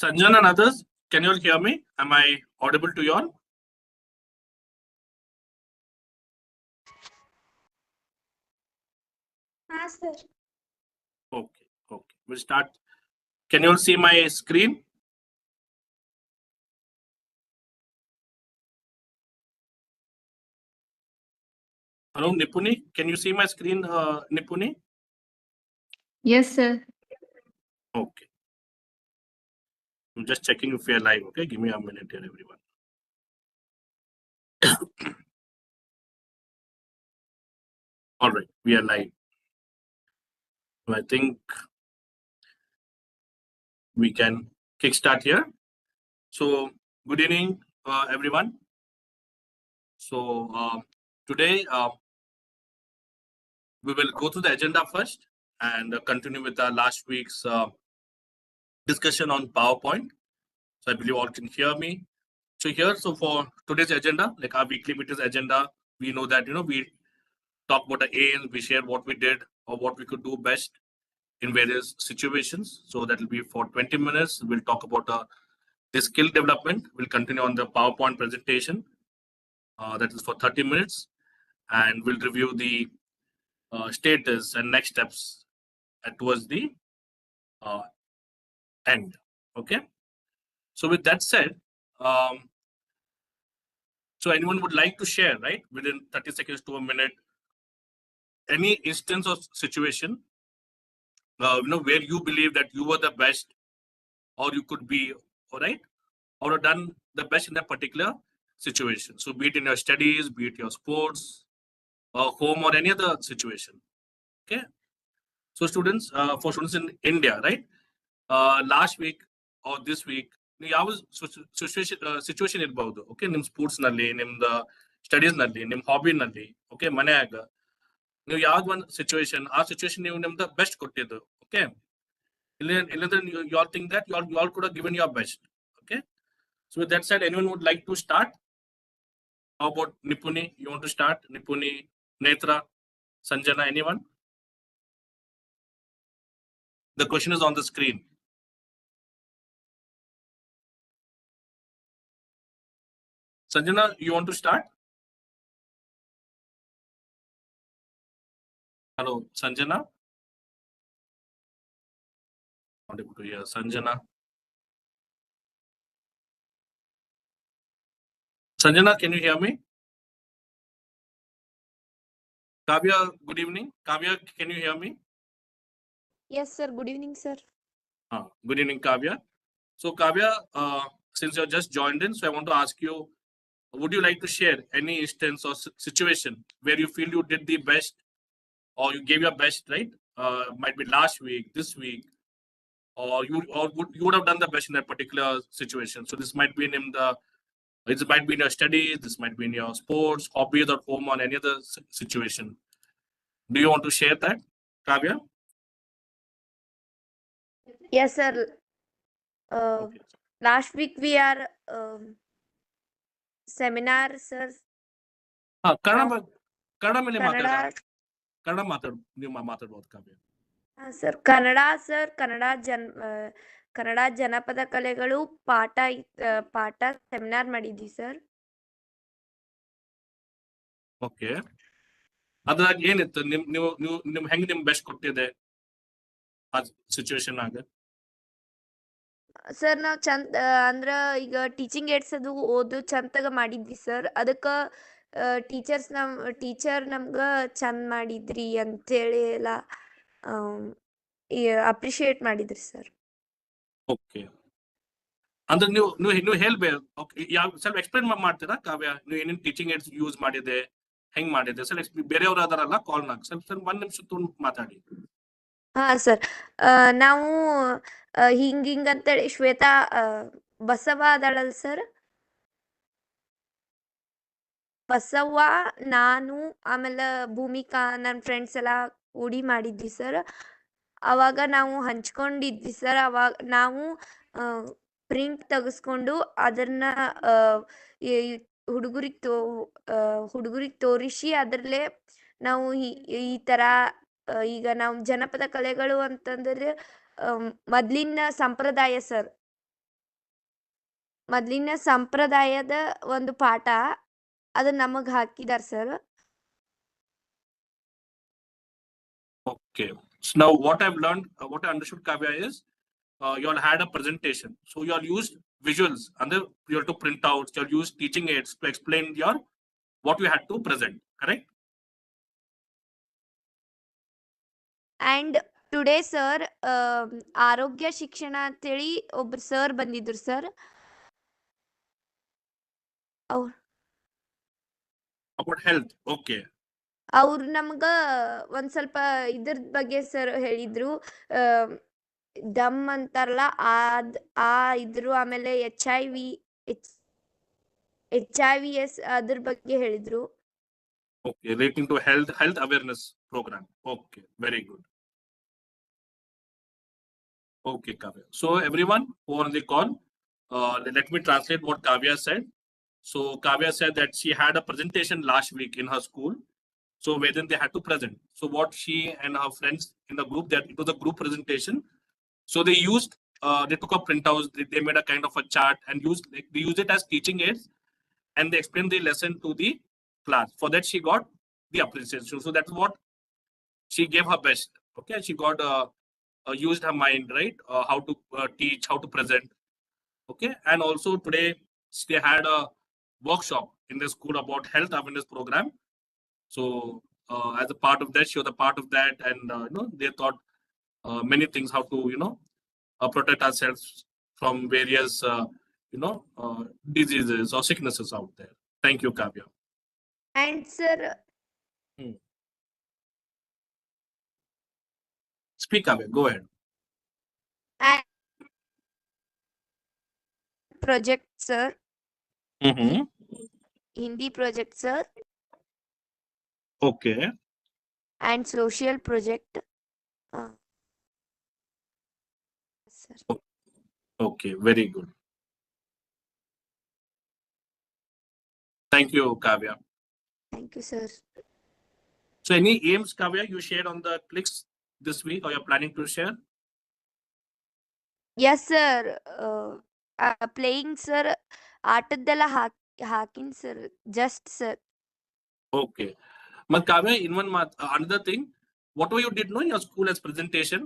Sanjan and others, can you all hear me? Am I audible to you all? Yes, sir. Okay, okay. We'll start. Can you all see my screen? Hello, Nipuni. Can you see my screen, Nipuni? Yes, sir. Okay. I'm just checking if we are live. Okay, give me a minute here, everyone. All right, we are live. I think we can kickstart here. So, good evening, everyone. So, today we will go through the agenda first and continue with our last week's discussion on PowerPoint. So, I believe all can hear me. So, here, so for today's agenda, like our weekly meetings agenda, we know that, we talk about the aims, we share what we did or what we could do best in various situations. So, that will be for 20 minutes. We'll talk about the skill development. We'll continue on the PowerPoint presentation. That is for 30 minutes. And we'll review the status and next steps towards the end. Okay. So with that said, so anyone would like to share, right, within 30 seconds to a minute, any instance or situation, where you believe that you were the best, or you could be, all right, or have done the best in that particular situation. So be it in your studies, be it your sports, or home, or any other situation. Okay. So students, for students in India, right, last week or this week, ಯಾವ situation ಇರಬಹುದು. Okay, ನಿಮ್ sports ನಲ್ಲಿ, ನಿಮ್ದ studies ನಲ್ಲಿ, ನಿಮ್ hobby ನಲ್ಲಿ, okay, ಮನೆಯಾಗ ನೀವು ಯಾವ್ದು ಒಂದು ಸಿಚುವೇಶನ್, ಆ ಸಿಚುವೇಶನ್ ನೀವು ನಿಮ್ದ ಬೆಸ್ಟ್ ಕೊಟ್ಟಿದ್ದು. ಓಕೆ, ಇಲ್ಲಂದ್ರೆ you all think that you all could have given your best. Okay, so with that side, anyone would like to start? How about Nipuni? You want to start? Nipuni, Netra, Sanjana, anyone? The question is on the screen. Sanjana, you want to start? Hello, Sanjana. Not able to hear Sanjana. Sanjana, can you hear me? Kavya, good evening. Kavya, can you hear me? Yes, sir. Good evening, sir. Good evening, Kavya. So, Kavya, since you just joined in, so I want to ask you, would you like to share any instance or situation where you feel you did the best, or you gave your best, right? Might be last week, this week, or you would have done the best in that particular situation. So this might be in this might be in your studies, this might be in your sports, hobbies, or home, or any other situation. Do you want to share that, Kavya? Yes, sir. Okay. Last week we are seminar, sir. Kannada ಮೇಲೆ Kannada. Kannada ನೀವು ಮಾತಾಡ್ಬೋದು, ಕಾವ್ಯ. Sir, Kannada sir, Kannada ಜನಪದ ಕಲೆಗಳು ಪಾಠ seminar ಮಾಡಿದ್ವಿ sir. Okay, ಅದ್ರಾಗ ಏನಿತ್ತು? ನೀವು ಹೆಂಗ್ ನಿಮ್ ಬೆಸ್ಟ್ ಕೊಟ್ಟಿದೆ ಆ ಸಿಚುವೇಶನ್ ಆಗ? ಸರ್, ನಾವ್ ಚಂದ ಅಂದ್ರ ಈಗ ಟೀಚಿಂಗ್ ಏಡ್ಸ್ ಅದು ಓದು ಚಂದಗ ಮಾಡಿದ್ವಿ ಸರ್. ಅದಕ್ಕ ಟೀಚರ್ ನಮ್ಗ ಚಂದ ಮಾಡಿದ್ರಿ ಅಂತೇಳಿ ಎಲ್ಲ ಅಪ್ರಿಶಿಯೇಟ್ ಮಾಡಿದ್ರಿ ಸರ್. ಓಕೆ, ಅಂದ್ರೆ ನೀವು ಹೇಳ್ಬೇಕು. ಸ್ವಲ್ಪ ಎಕ್ಸ್ಪ್ಲೈನ್ ಮಾಡ್ತೀರಾ ಕಾವ್ಯ? ನೀವು ಏನೇನು ಟೀಚಿಂಗ್ ಏಡ್ಸ್ ಯೂಸ್ ಮಾಡಿದೆ, ಹೆಂಗ್ ಮಾಡಿದೆ? ಸ್ವಲ್ಪ ಬೇರೆಯವ್ರು ಅದಾರಲ್ಲ ಕಾಲ್ನಾಗ, ಸ್ವಲ್ಪ 1 ನಿಮಿಷ ತೊಗೊಂಡು ಮಾತಾಡಿ. ಹಾ ಸರ್, ನಾವು ಹಿಂಗಂತೇಳಿ ಶ್ವೇತಾ ಬಸವ ಅದಾಳಲ್ ಸರ್, ಬಸವ್ವ, ನಾನು, ಆಮೇಲೆ ಭೂಮಿಕಾ, ನನ್ನ ಫ್ರೆಂಡ್ಸ್ ಎಲ್ಲ ಕೂಡಿ ಮಾಡಿದ್ವಿ ಸರ್. ಅವಾಗ ನಾವು ಹಂಚ್ಕೊಂಡಿದ್ವಿ ಸರ್. ಅವಾಗ ನಾವು ಪ್ರಿಂಟ್ ತೆಗೆಸ್ಕೊಂಡು ಅದನ್ನ ಹುಡುಗರಿಗೆ ತೋರಿಸಿ ಅದರಲ್ಲೇ ನಾವು ಈ ಥರ ಈಗ ನಾವು ಜನಪದ ಕಲೆಗಳು ಅಂತಂದ್ರೆ ಮೊದ್ಲಿನ ಸಂಪ್ರದಾಯ ಸರ್. ಮೊದಲಿನ ಸಂಪ್ರದಾಯದ ಒಂದು ಪಾಠ ಅದು ನಮಗೆ ಹಾಕಿದಾರೆ sir. Okay. So now what I've learned, what I understood, Kavya, is you all had a presentation. So you all used visuals and then you have to print out, you all used teaching aids to explain your what you had to present, correct? And today sir ಆರೋಗ್ಯ ಶಿಕ್ಷಣ ಅಂತೇಳಿ ಒಬ್ರು sir ಬಂದಿದ್ರು sir. ಅವ್ರು About health. Okay. ಅವ್ರು ನಮ್ಗೆ ಒಂದು ಸ್ವಲ್ಪ ಇದ್ರ ಬಗ್ಗೆ ಸರ್ ಹೇಳಿದ್ರು. ದಮ್ ಅಂತಾರಲ್ಲ ಆ ಇದ್ರು, ಆಮೇಲೆ HIV ಅದ್ರ ಬಗ್ಗೆ ಹೇಳಿದ್ರು. Okay, relating to health awareness program. Okay, very good. Okay, Kavya. So everyone who are on the call, let me translate what Kavya said. So Kavya said that she had a presentation last week in her school. So wherein they had to present. So what she and her friends in the group, that it was a group presentation. So they used, they took a printouts, they made a kind of a chart and they used it as teaching aids, and they explained the lesson to the class. For that she got the appreciation. So that's what she gave her best. Okay, she got used her mind, right? How to teach, how to present. Okay, and also today they had a workshop in the school about health awareness program. So as a part of that, she was a part of that, and they thought many things, how to protect ourselves from various diseases or sicknesses out there. Thank you, Kavya. And sir Speak, Kavya. Go ahead. Project sir, Mm-hmm. Hindi project sir, Okay. And social project sir. Okay. Very good. Thank you, Kavya. Thank you sir. So any aims, Kavya, you shared on the clicks this week, or you're planning to share? Yes sir, playing sir, ಆಟದ್ದೆಲ್ಲ ಹಾಕಿನ್ sir, just sir. Okay. But Kavya, in one month, another thing, whatever you did know in your school as presentation,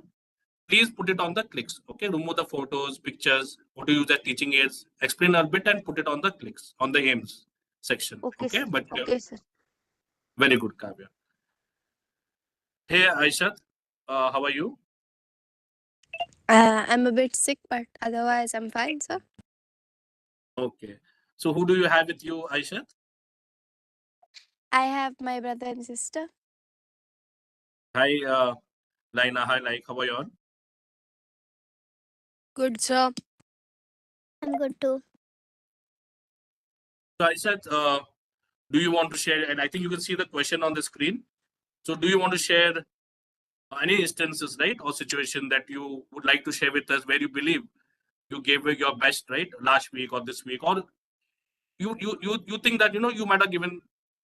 please put it on the clicks. Okay, remove the photos, pictures, what to use as teaching aids, explain a bit and put it on the clicks, on the aims section. Okay Okay, sir. but okay sir. very good, Kavya. Hey, Aishat, how are you? I'm a bit sick, but otherwise I'm fine, sir. Okay. So who do you have with you, Aishat? I have my brother and sister. Hi, Laina. Hi, like, how are you all? Good, sir. I'm good too. So Aishat, do you want to share? And I think you can see the question on the screen. So do you want to share any instances, right, or situation that you would like to share with us where you believe you gave your best, right, last week or this week, or you think that you might have given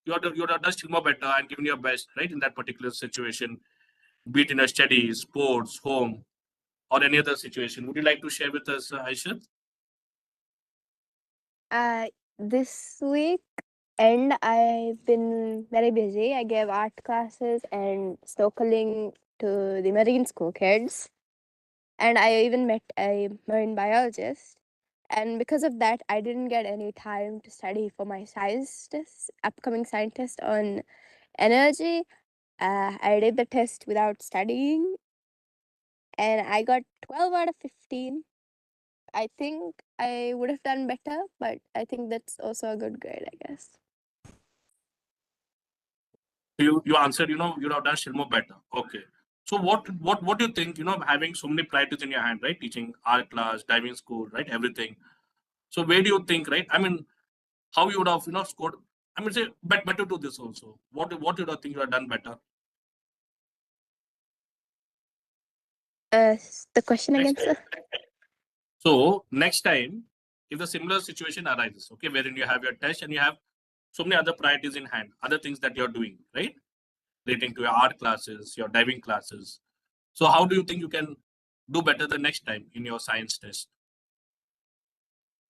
you would have done still more better and given your best, right, in that particular situation, be it in your studies, sports, home, or any other situation? Would you like to share with us, Aishat? This week and I've been very busy. I gave art classes and snorkeling to the marine school kids. And I even met a marine biologist. And because of that, I didn't get any time to study for my science test, upcoming science test on energy. I did the test without studying and I got 12 out of 15. I think I would have done better, but I think that's also a good grade, I guess. You answered, you would have done still more better. Okay. So what do you think, having so many priorities in your hand, right? Teaching art class, diving school, right? Everything. So where do you think, right? I mean, how you would have, scored? I mean, say better to this also. What you would have think you have done better? The question again, sir? So next time, if the similar situation arises, okay, wherein you have your test and you have so many other priorities in hand, other things that you're doing, right? Relating to your art classes, your diving classes. So how do you think you can do better the next time in your science test?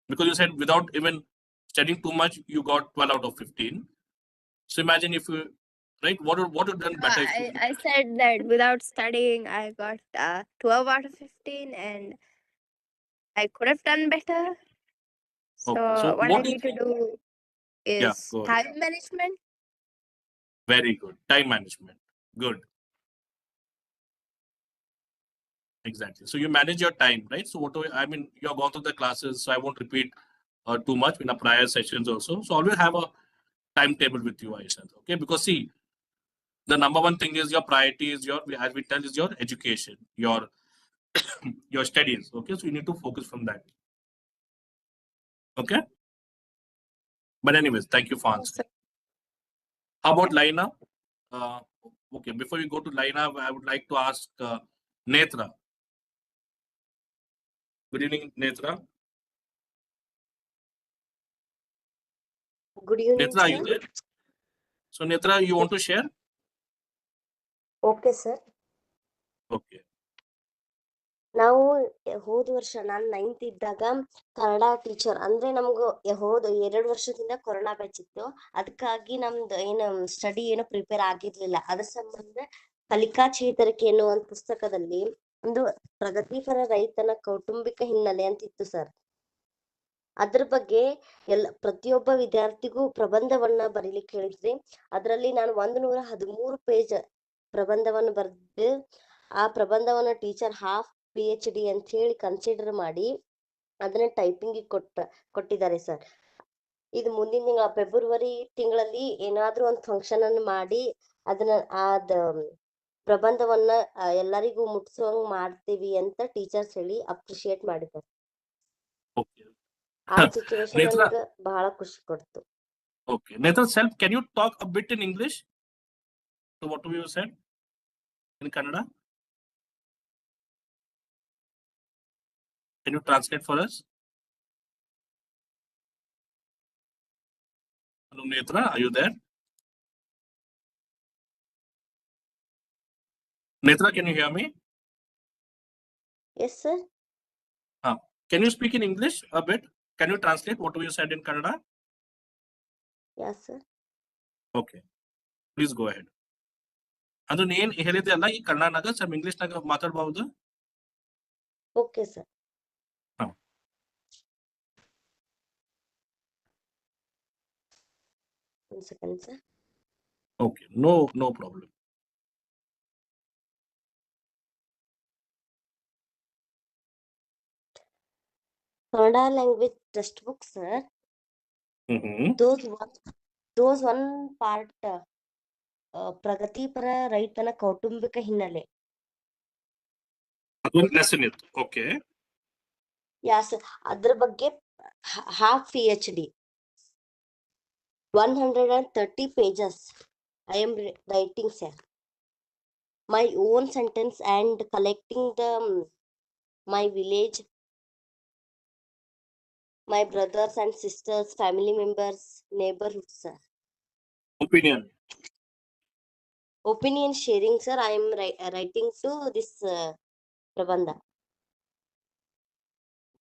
Because you said without even studying too much, you got 12 out of 15. So imagine if you, right, what would have done better if you... I said that without studying, I got 12 out of 15, and I could have done better. So, Okay. So what I what do you need to think? do Yeah, is go ahead. time management. Very good. Time management. Good. Exactly. So you manage your time, right? So what do I mean, you have gone through the classes, so I won't repeat too much in the prior sessions also. So always have a timetable with you, I said. Okay, because see, the number one thing is your priority is your, as we tell, is your education, your your studies. Okay, so you need to focus from that. Okay. But anyways, thank you for answering. How about Laina? Uh, okay, before we go to Laina, I would like to ask Netra. Good evening, Netra. Good evening, Netra, are you sir. there? So Netra, you want to share? Okay, sir. Okay. ನಾವು ಹೋದ ವರ್ಷ ನಾನು 9th ಇದ್ದಾಗ Kannada teacher ಅಂದ್ರೆ ನಮ್ಗೆ ಹೋದ 2 ವರ್ಷದಿಂದ corona batch ಇತ್ತು. ಅದಕ್ಕಾಗಿ ನಮ್ದು ಏನು ಸ್ಟಡಿ ಏನು ಪ್ರಿಪೇರ್ ಆಗಿರ್ಲಿಲ್ಲ. ಅದ್ರ ಸಂಬಂಧ ಕಲಿಕಾ ಚೇತರಿಕೆ ಎನ್ನುವ ಒಂದು ಪುಸ್ತಕದಲ್ಲಿ ಒಂದು ಪ್ರಗತಿಪರ ರೈತನ ಕೌಟುಂಬಿಕ ಹಿನ್ನೆಲೆ ಅಂತ ಇತ್ತು ಸರ್. ಅದ್ರ ಬಗ್ಗೆ ಪ್ರತಿಯೊಬ್ಬ ವಿದ್ಯಾರ್ಥಿಗೂ ಪ್ರಬಂಧವನ್ನ ಬರೀಲಿಕ್ಕೆ ಹೇಳಿದ್ರಿ. ಅದರಲ್ಲಿ ನಾನು 113 ಪೇಜ್ ಪ್ರಬಂಧವನ್ನು ಬರೆದು ಆ ಪ್ರಬಂಧವನ್ನ ಟೀಚರ್ ಹಾಫ್ PhD ಅಂತ ಹೇಳಿ ಕನ್ಸಿಡರ್ ಮಾಡಿ ಅದನ್ನ ಟೈಪಿಂಗ್ ಕೊಟ್ಟಿದ್ದಾರೆ ಸರ್. ಇದು ಮುಂದಿನ ತಿಂಗಳ ಫೆಬ್ರವರಿ ತಿಂಗಳಲ್ಲಿ ಏನಾದ್ರೂ ಒಂದು ಫಂಕ್ಷನ್ ಅನ್ನು ಮಾಡಿ ಅದನ್ನ ಪ್ರಬಂಧವನ್ನ ಎಲ್ಲರಿಗೂ ಮುಟ್ಸೋಂಗ್ ಮಾಡ್ತೀವಿ ಅಂತ ಟೀಚರ್ಸ್ ಹೇಳಿ ಅಪ್ರಿಶಿಯೇಟ್ ಮಾಡಿದ್ದಾರೆ. Okay. ಆ ಸಿಚುವೇಶನ್ Netra, ನನಗೆ ಬಹಳ ಖುಷಿ ಕೊಡ್ತು. okay. Netra, self, can you talk a bit in English to what you said in Kannada? Can you translate for us? Hello, Netra, are you there? Netra, can you hear me? Yes, sir. Can you speak in English a bit? Can you translate what you said in Kannada? Yes, sir. Okay, please go ahead. ಅದು ನೀನ್ ಹೇಳಿದೆ ಅಲ್ಲ ಈ ಕನ್ನಡನಾಗ ಸ್ವಲ್ಪ ಇಂಗ್ಲಿಷ್ನಾಗ ಮಾತಾಡಬಹುದು. Okay, sir. One second, sir. Okay, no problem. Kannada language textbook, sir. Those one part ಪ್ರಗತಿಪರ ರೈತನ ಕೌಟುಂಬಿಕ ಹಿನ್ನೆಲೆ. ಅದೊಂದು ಲೆಸನ್ ಇತ್ತು. ಓಕೆ. ಯಾಸ್, ಅದ್ರ ಬಗ್ಗೆ half PhD 130 pages I am writing, sir. My own sentence and collecting my village, my brothers and sisters, family members, neighborhood, sir. Opinion sharing, sir. I am writing to this prabandha.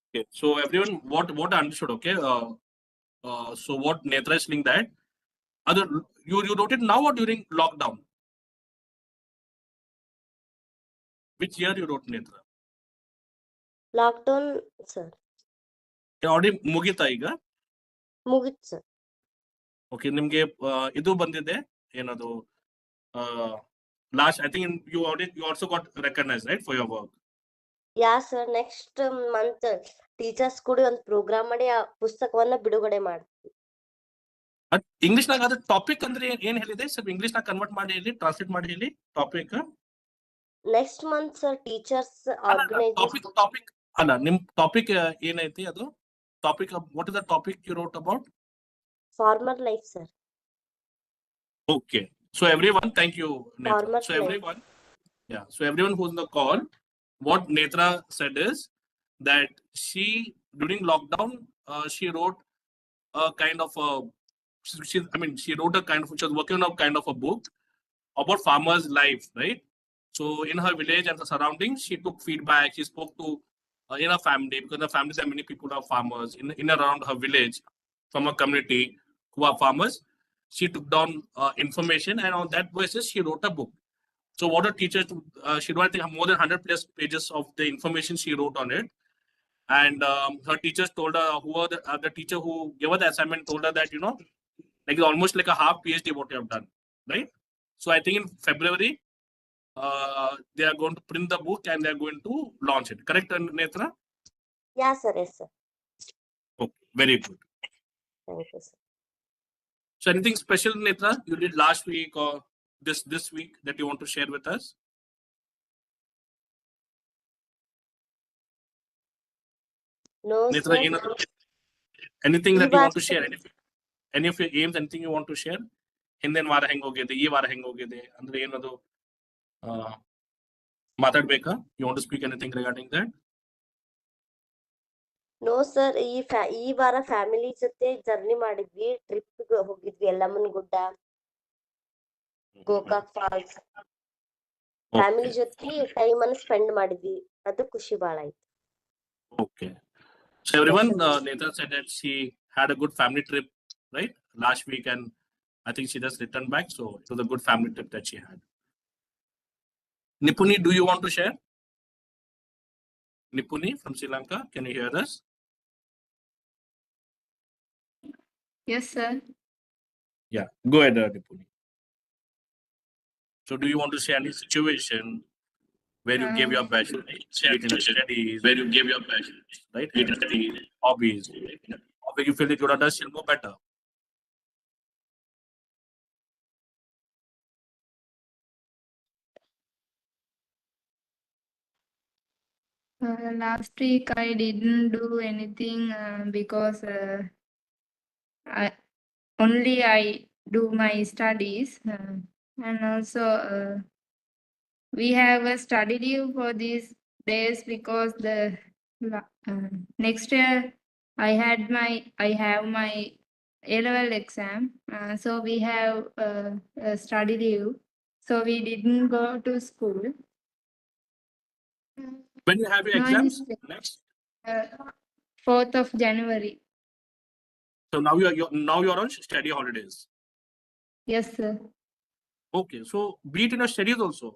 Okay, so everyone, what I understood, okay, so what Netra is saying that other you wrote it now or during lockdown? Which year you wrote, Netra? Lockdown, sir. Already ಮುಗಿತಾ ಈಗ? ಮುಗಿತ್, sir. Okay, ನಿಮ್ಗೆ ಇದು ಬಂದಿದೆ ಏನದು last, I think you also got recognized, right, for your work? Yeah, sir. Next month teachers ಕೂಡಿ ಒಂದು program ಮಾಡಿ ಆ ಪುಸ್ತಕವನ್ನ ಬಿಡುಗಡೆ ಮಾಡ್ತೀವಿ. ಇಂಗ್ಲಿಷ್ ನಾಗ ಅದ್ರ ಟಾಪಿಕ್ ಅಂದ್ರೆ ಏನ್ ಹೇಳಿದೆ ಸ್ವಲ್ಪ ಇಂಗ್ಲಿಷ್ ನಾಗ ಕನ್ವರ್ಟ್ ಮಾಡಿ ಹೇಳಿ, ಟ್ರಾನ್ಸ್ಲೇಟ್ ಮಾಡಿ ಹೇಳಿ topic. Next month sir teachers organisation topic ಅಲ್ಲ, ನಿಮ್ ಟಾಪಿಕ್ ಏನೈತಿ ಅದು topic? What is the topic you wrote about? Farmer life, sir. Okay, so everyone, thank you, Netra. Farmer So life. everyone, yeah, so everyone who's in the call, what Netra said is that she during lockdown she wrote a kind of a she wrote a kind of, she was working on a kind of a book about farmers' life, right? So in her village and the surroundings, she took feedback, she spoke to in her family, because in the family there are many people who are farmers in and around her village, from a community who are farmers. She took down information, and on that basis she wrote a book. So what a teacher, she wrote, I think, more than 100 plus pages of the information she wrote on it. And her teachers told her, who were the teacher who gave her the assignment told her that, like almost like a half PhD what you have done, right? So I think in February, they are going to print the book and they are going to launch it. Correct, Netra? Yeah, sir. Yes, sir. Okay, very good. Thank you, sir. So anything special, Netra, you did last week or this week that you want to share with us? No, Netra, sir. anything that ಈ you want to ವರ್ಷ share? Any of your aims, anything you want to share? ಹಿಂದಿನ ವಾರ ಹೆಂಗ್ ಹೋಗಿದೆ, ಈ ವಾರ ಹೆಂಗ್ ಹೋಗಿದೆ ಅಂದ್ರೆ ಏನದು ಮಾತಾಡ್ಬೇಕಾ? You want to speak anything regarding that? No sir, ಈ ವಾರ ಫ್ಯಾಮಿಲಿ ಜೊತೆ ಜರ್ನಿ ಮಾಡಿದ್ವಿ, ಟ್ರಿಪ್ ಹೋಗಿದ್ವಿ, ಯಲ್ಲಮ್ಮನ ಗುಡ್ಡ, ಗೋಕಾಕ್ ಫಾಲ್ಸ್. Family Okay. ಜೊತೆ ಟೈಮ್ ಅನ್ನು ಸ್ಪೆಂಡ್ ಮಾಡಿದ್ವಿ, ಅದು ಖುಷಿ ಬಾಳ ಆಯ್ತು. Okay. So everyone, Yes, Netra said that she had a good family trip, right, last week, and I think she just returned back. So it was a good family trip that she had. Nipuni, do you want to share? Nipuni from Sri Lanka, can you hear us? Yes, sir. Yeah, go ahead, Nipuni. So do you want to share any situation where you gave your best, right? In studies, where you gave your best, right? In studies, hobbies, or where you feel that you would have done still more better? Last week I didn't do anything because I do my studies, and also we have a study leave for these days because the next year I have my A-level exam, so we have a study leave, so we didn't go to school. When you have your No, exams it's next? 4th of January. So now you're on study holidays. Yes, sir. Okay, so be it in your studies also,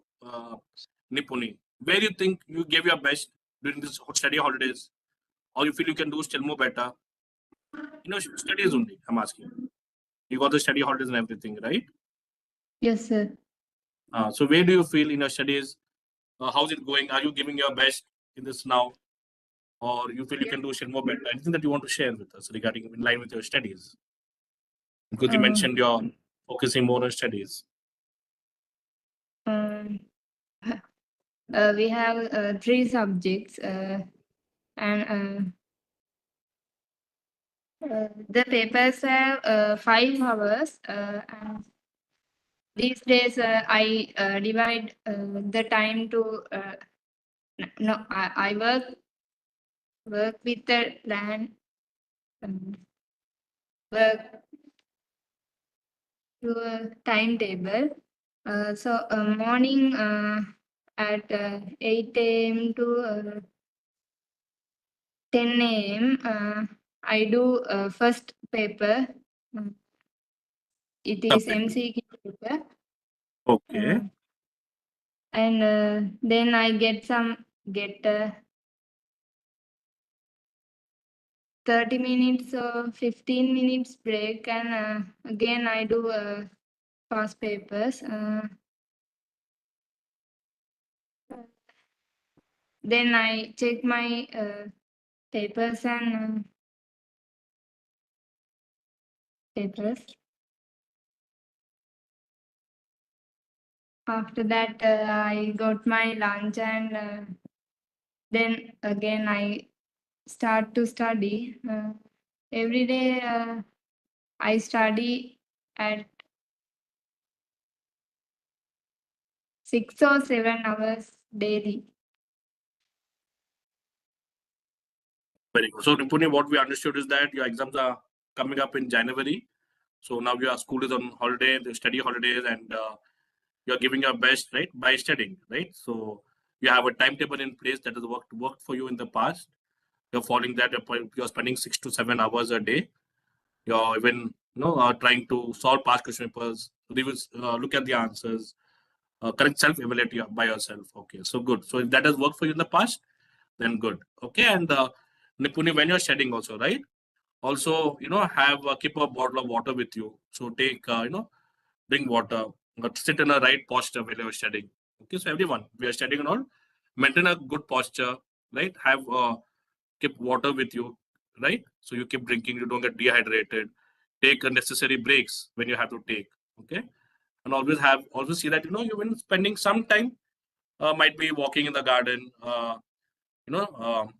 Nipuni, where you think you gave your best during this study holidays, or you feel you can do still more better? Studies only, I'm asking. You got the study holidays and everything, right? Yes, sir. So where do you feel in your studies? How's it going? Are you giving your best in this now? Or you feel you can do still more better? Anything that you want to share with us regarding in line with your studies? Because you mentioned you're focusing more on studies. We have 3 subjects, and the papers have 5 hours, and these days I divide the time to no, I work with the plan, work to a timetable. So morning at 8 a.m. to 10 a.m. I do first paper. It is MCQ paper. Okay. And then I get 30 minutes or 15 minutes break, and again I do past papers. Then I check my papers and papers. After that, I got my lunch, and then again I start to study. Every day I study at 6 or 7 hours daily. Very good. So Nipuni, what we understood is that your exams are coming up in January. So now your school is on holiday, the study holidays, and you're giving your best, right, by studying, right? So You have a timetable in place that has worked for you in the past. You're following that. You're spending 6 to 7 hours a day. You're even trying to solve past question papers, look at the answers, correct self-evaluate by yourself. Okay, so good. So if that has worked for you in the past, then good. Okay, and Nipuni, when you're shedding also, right? Also, have keep a bottle of water with you. So take, drink water, sit in a right posture while you're shedding. Okay, so everyone, we are shedding and all, maintain a good posture, right? Have keep water with you, right? So you keep drinking, you don't get dehydrated. Take necessary breaks when you have to take. Okay, and always see that you've been spending some time, might be walking in the garden, you know, um,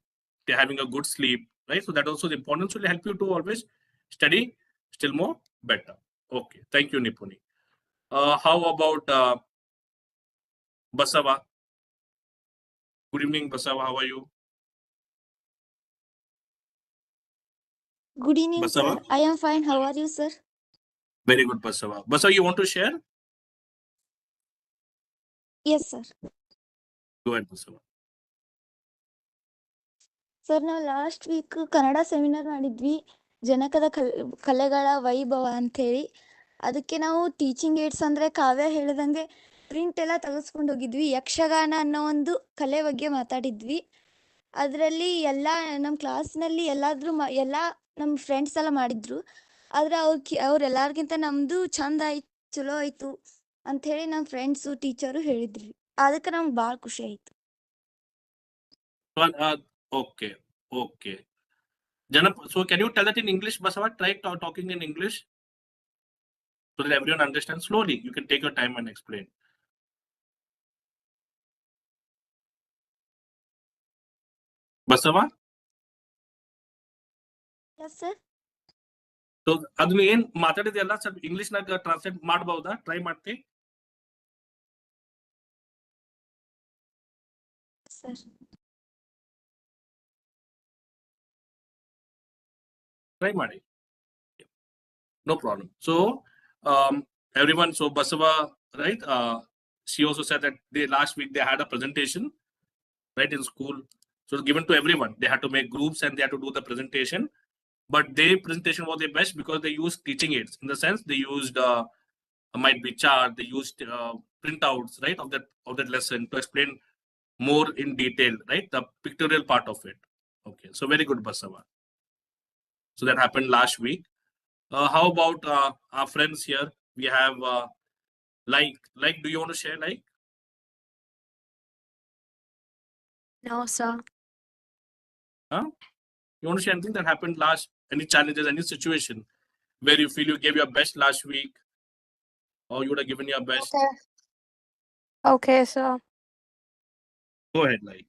having a good sleep, right? So that also the importance will help you to always study still more better. Okay, thank you, Nipuni. How about Basava? Good evening, Basava. How are you? Good evening, sir. Basava? I am fine. How are you, sir? Very good, Basava. Basava, you want to share? Yes, sir. Go ahead, Basava. Sir ನಾವು last week Kannada seminar ಮಾಡಿದ್ವಿ, ಜನಕದ ಕಲೆಗಳ ವೈಭವ ಅಂಥೇಳಿ. ಅದಕ್ಕೆ ನಾವು teaching AIDS ಅಂದರೆ ಕಾವ್ಯ ಹೇಳಿದಂಗೆ print ಎಲ್ಲ ತೆಗೆಸ್ಕೊಂಡು ಹೋಗಿದ್ವಿ. ಯಕ್ಷಗಾನ ಅನ್ನೋ ಒಂದು ಕಲೆ ಬಗ್ಗೆ ಮಾತಾಡಿದ್ವಿ. ಅದರಲ್ಲಿ ಎಲ್ಲ ನಮ್ಮ ಕ್ಲಾಸ್ನಲ್ಲಿ ಎಲ್ಲ ನಮ್ಮ ಫ್ರೆಂಡ್ಸ್ ಎಲ್ಲ ಮಾಡಿದ್ರು. ಆದರೆ ಅವ್ರೆಲ್ಲರಿಗಿಂತ ನಮ್ಮದು ಚಂದ ಆಯ್ತು, ಚಲೋ ಆಯಿತು ಅಂಥೇಳಿ ನಮ್ಮ ಫ್ರೆಂಡ್ಸು ಟೀಚರು ಹೇಳಿದ್ರಿ. ಅದಕ್ಕೆ ನಮ್ಗೆ ಭಾಳ ಖುಷಿ ಆಯಿತು. Okay, okay. Janap, so can you tell that in English, Basava? Try talking in English so that everyone understands slowly. You can take your time and explain. Basava? Yes, sir. So ಅದನ್ನ ಏನ್ ಮಾತಾಡಿದೆಯಲ್ಲ ಸ್ವಲ್ಪ English ನಾಗ translate ಮಾಡಬಹುದಾ? Try ಮಾಡ್ತಿ? Sir. Try ಮಾಡಿ. No problem. So everyone, so Basava, right? She also said that last week they had a presentation, right, in school. So it's given to everyone. They had to make groups and they had to do the presentation. But their presentation was the best because they used teaching aids. In the sense, they used might be chart, they used printouts, right, of that lesson to explain more in detail, right, the pictorial part of it. Okay, so very good, Basava. So that happened last week. How about our friends here? We have like, do you want to share like? No, sir. Huh? You want to share anything that happened last? Any challenges, any situation where you feel you gave your best last week, or you would have given your best? Okay, sir. Go ahead, like.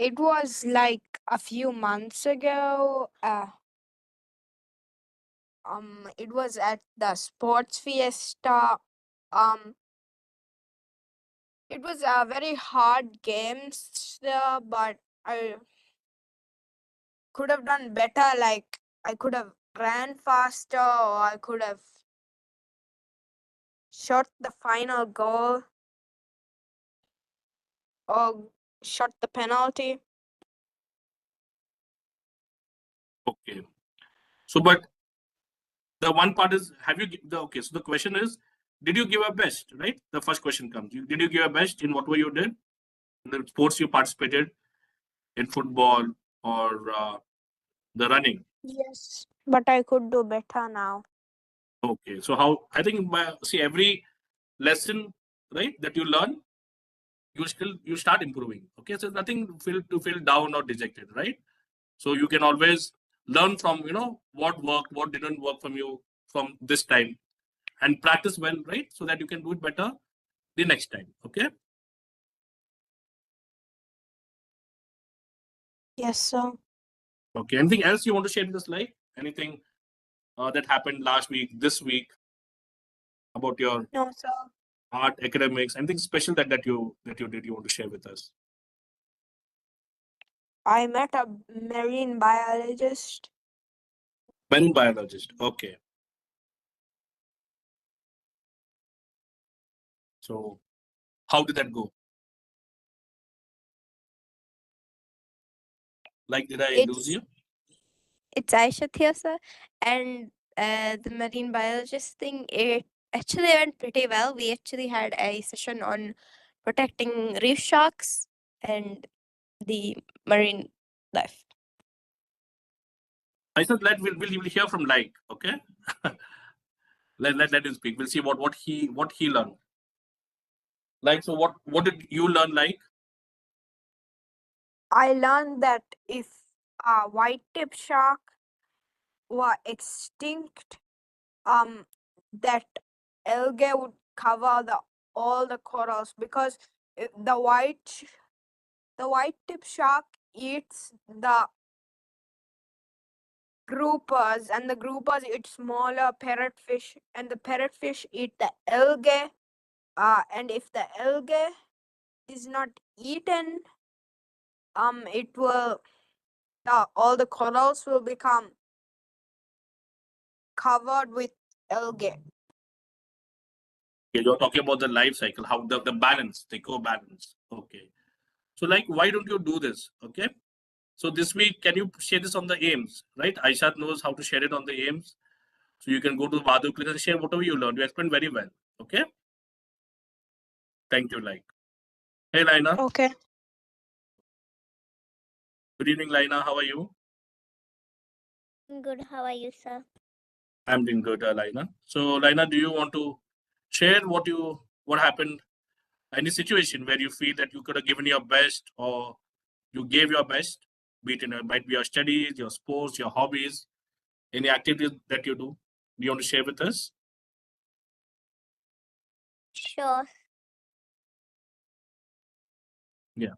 It was like a few months ago. It was at the sports fiesta. It was a very hard games, but I could have done better. Like I could have ran faster, or I could have shot the final goal, or shot the penalty. Okay. So, but the one part is, okay, so the question is, did you give your best, right? The first question comes. Did you give your best in whatever you did? In the sports you participated, in football or the running? Yes, but I could do better now. Okay. So how, I think, see, every lesson, right, that you learn, you start improving. Okay. So nothing to feel down or dejected, right? So you can always learn from, what worked, what didn't work from you from this time, and practice well, right? So that you can do it better the next time. Okay. Yes, sir. Okay. Anything else you want to share with us, like anything that happened last week, this week, about your No, sir. art, academics, anything special that you did you want to share with us? I met a marine biologist. Marine biologist. Okay. So How did that go? Like, did I lose you? It's Aisha here, sir. And the marine biologist thing, it actually went pretty well. We actually had a session on protecting reef sharks and the marine life. I said we'll hear from Like, okay? let him speak. We'll see what he learned. Like, so what did you learn, Like? I learned that if a white-tip shark were extinct, that algae would cover all the corals, because the white-tip shark eats the groupers, and the groupers eat smaller parrotfish, and the parrotfish eat the algae. And if the algae is not eaten, it will all the corals will become covered with algae. You're talking about the life cycle, how the balance, the co-balance. Okay. So, like, why don't you do this? Okay. So this week, can you share this on the aims, right? Aishat knows how to share it on the aims. So you can go to the Badhu click and share whatever you learned. You explained very well. Okay. Thank you, Like. Hey, Laina. Okay. Good evening, Laina. How are you? Good. How are you, sir? I'm doing good, Laina. So, Laina, do you want to share what happened? Any situation where you feel that you could have given your best, or you gave your best, be it might be your studies, your sports, your hobbies, any activities that you do. Do you want to share with us? Sure. Yeah.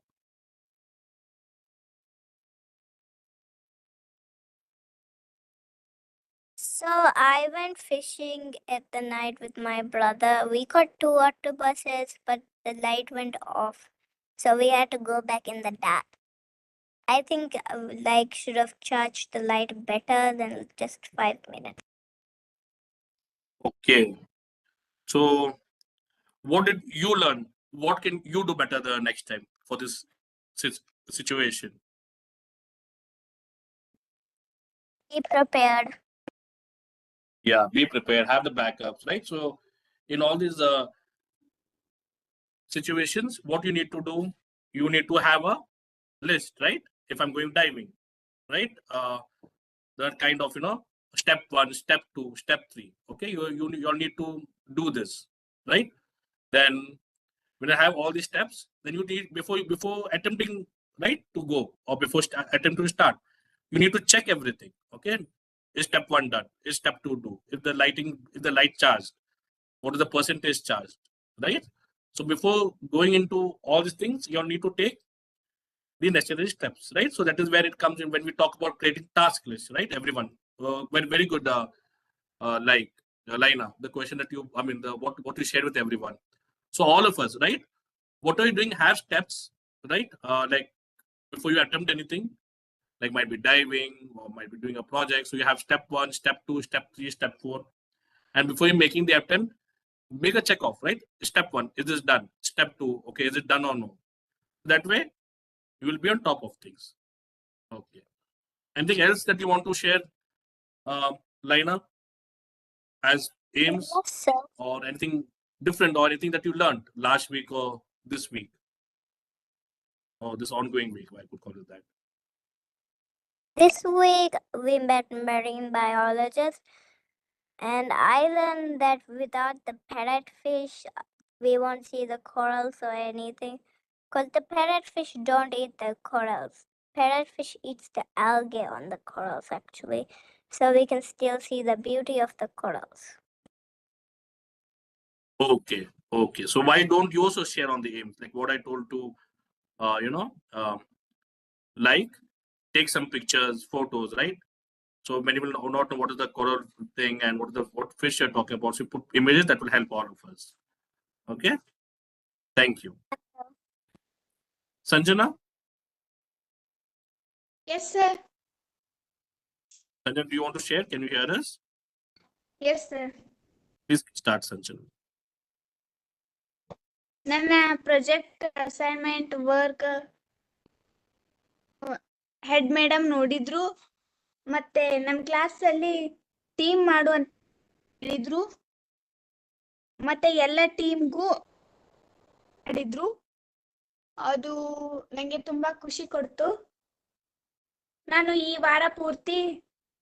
So I went fishing at the night with my brother. We caught 2 octopuses, but the light went off, so we had to go back in the dark. I think like should have charged the light better than just 5 minutes. Okay. So, what did you learn? What can you do better the next time for this situation? Be prepared. Yeah, be prepared, have the backups, right? So, in all these situations, what you need to do, you need to have a list, right? If I'm going diving, right? That kind of, step 1, step 2, step 3. Okay, you all need to do this, right? Then when I have all these steps, then you need before attempting, right, to go, or before attempt to start, you need to check everything. Okay, is step 1 done? Is step 2 do? If the light charged, what is the percentage charged, right? So before going into all these things, you all need to take the necessary steps, right? So that is where it comes in when we talk about creating task lists, right? Everyone, very good, Laina, the question that what you shared with everyone. So all of us, right? What are you doing? Have steps, right? Like before you attempt anything, like might be diving or might be doing a project. So you have step 1, step 2, step 3, step 4, and before you making the attempt, make a check off, right? Step 1, is this done? Step 2, okay, is it done or no? That way, you will be on top of things. Okay. Anything else that you want to share, Laina, as aims, Yes, sir. or anything different, or anything that you learned last week or this week, or this ongoing week? I could call it that. This week we met marine biologists, and I learned that without the parrotfish, we won't see the corals or anything. Because the parrotfish don't eat the corals. Parrotfish eats the algae on the corals, actually. So we can still see the beauty of the corals. Okay. Okay. So why don't you also share on the aims? Like what I told to, like take some pictures, photos, right? So many will not know what is the coral thing and what fish you're talking about. So you put images that will help all of us. Okay. Thank you. Sanjana? Yes, sir. Sanjana, do you want to share? Can you hear us? Yes, sir. Please start, Sanjana. ನನ್ನ project assignment work head madam ನೋಡಿದ್ರು, ಮತ್ತೆ ನಮ್ಮ ಕ್ಲಾಸಲ್ಲಿ team ಮಾಡು ಅಂತ ಹೇಳಿದ್ರು, ಮತ್ತೆ ಎಲ್ಲ ಟೀಮ್ಗೂ ಮಾಡಿದ್ರು. ಅದು ನನಗೆ ತುಂಬಾ ಖುಷಿ ಕೊಡ್ತು. ನಾನು ಈ ವಾರ ಪೂರ್ತಿ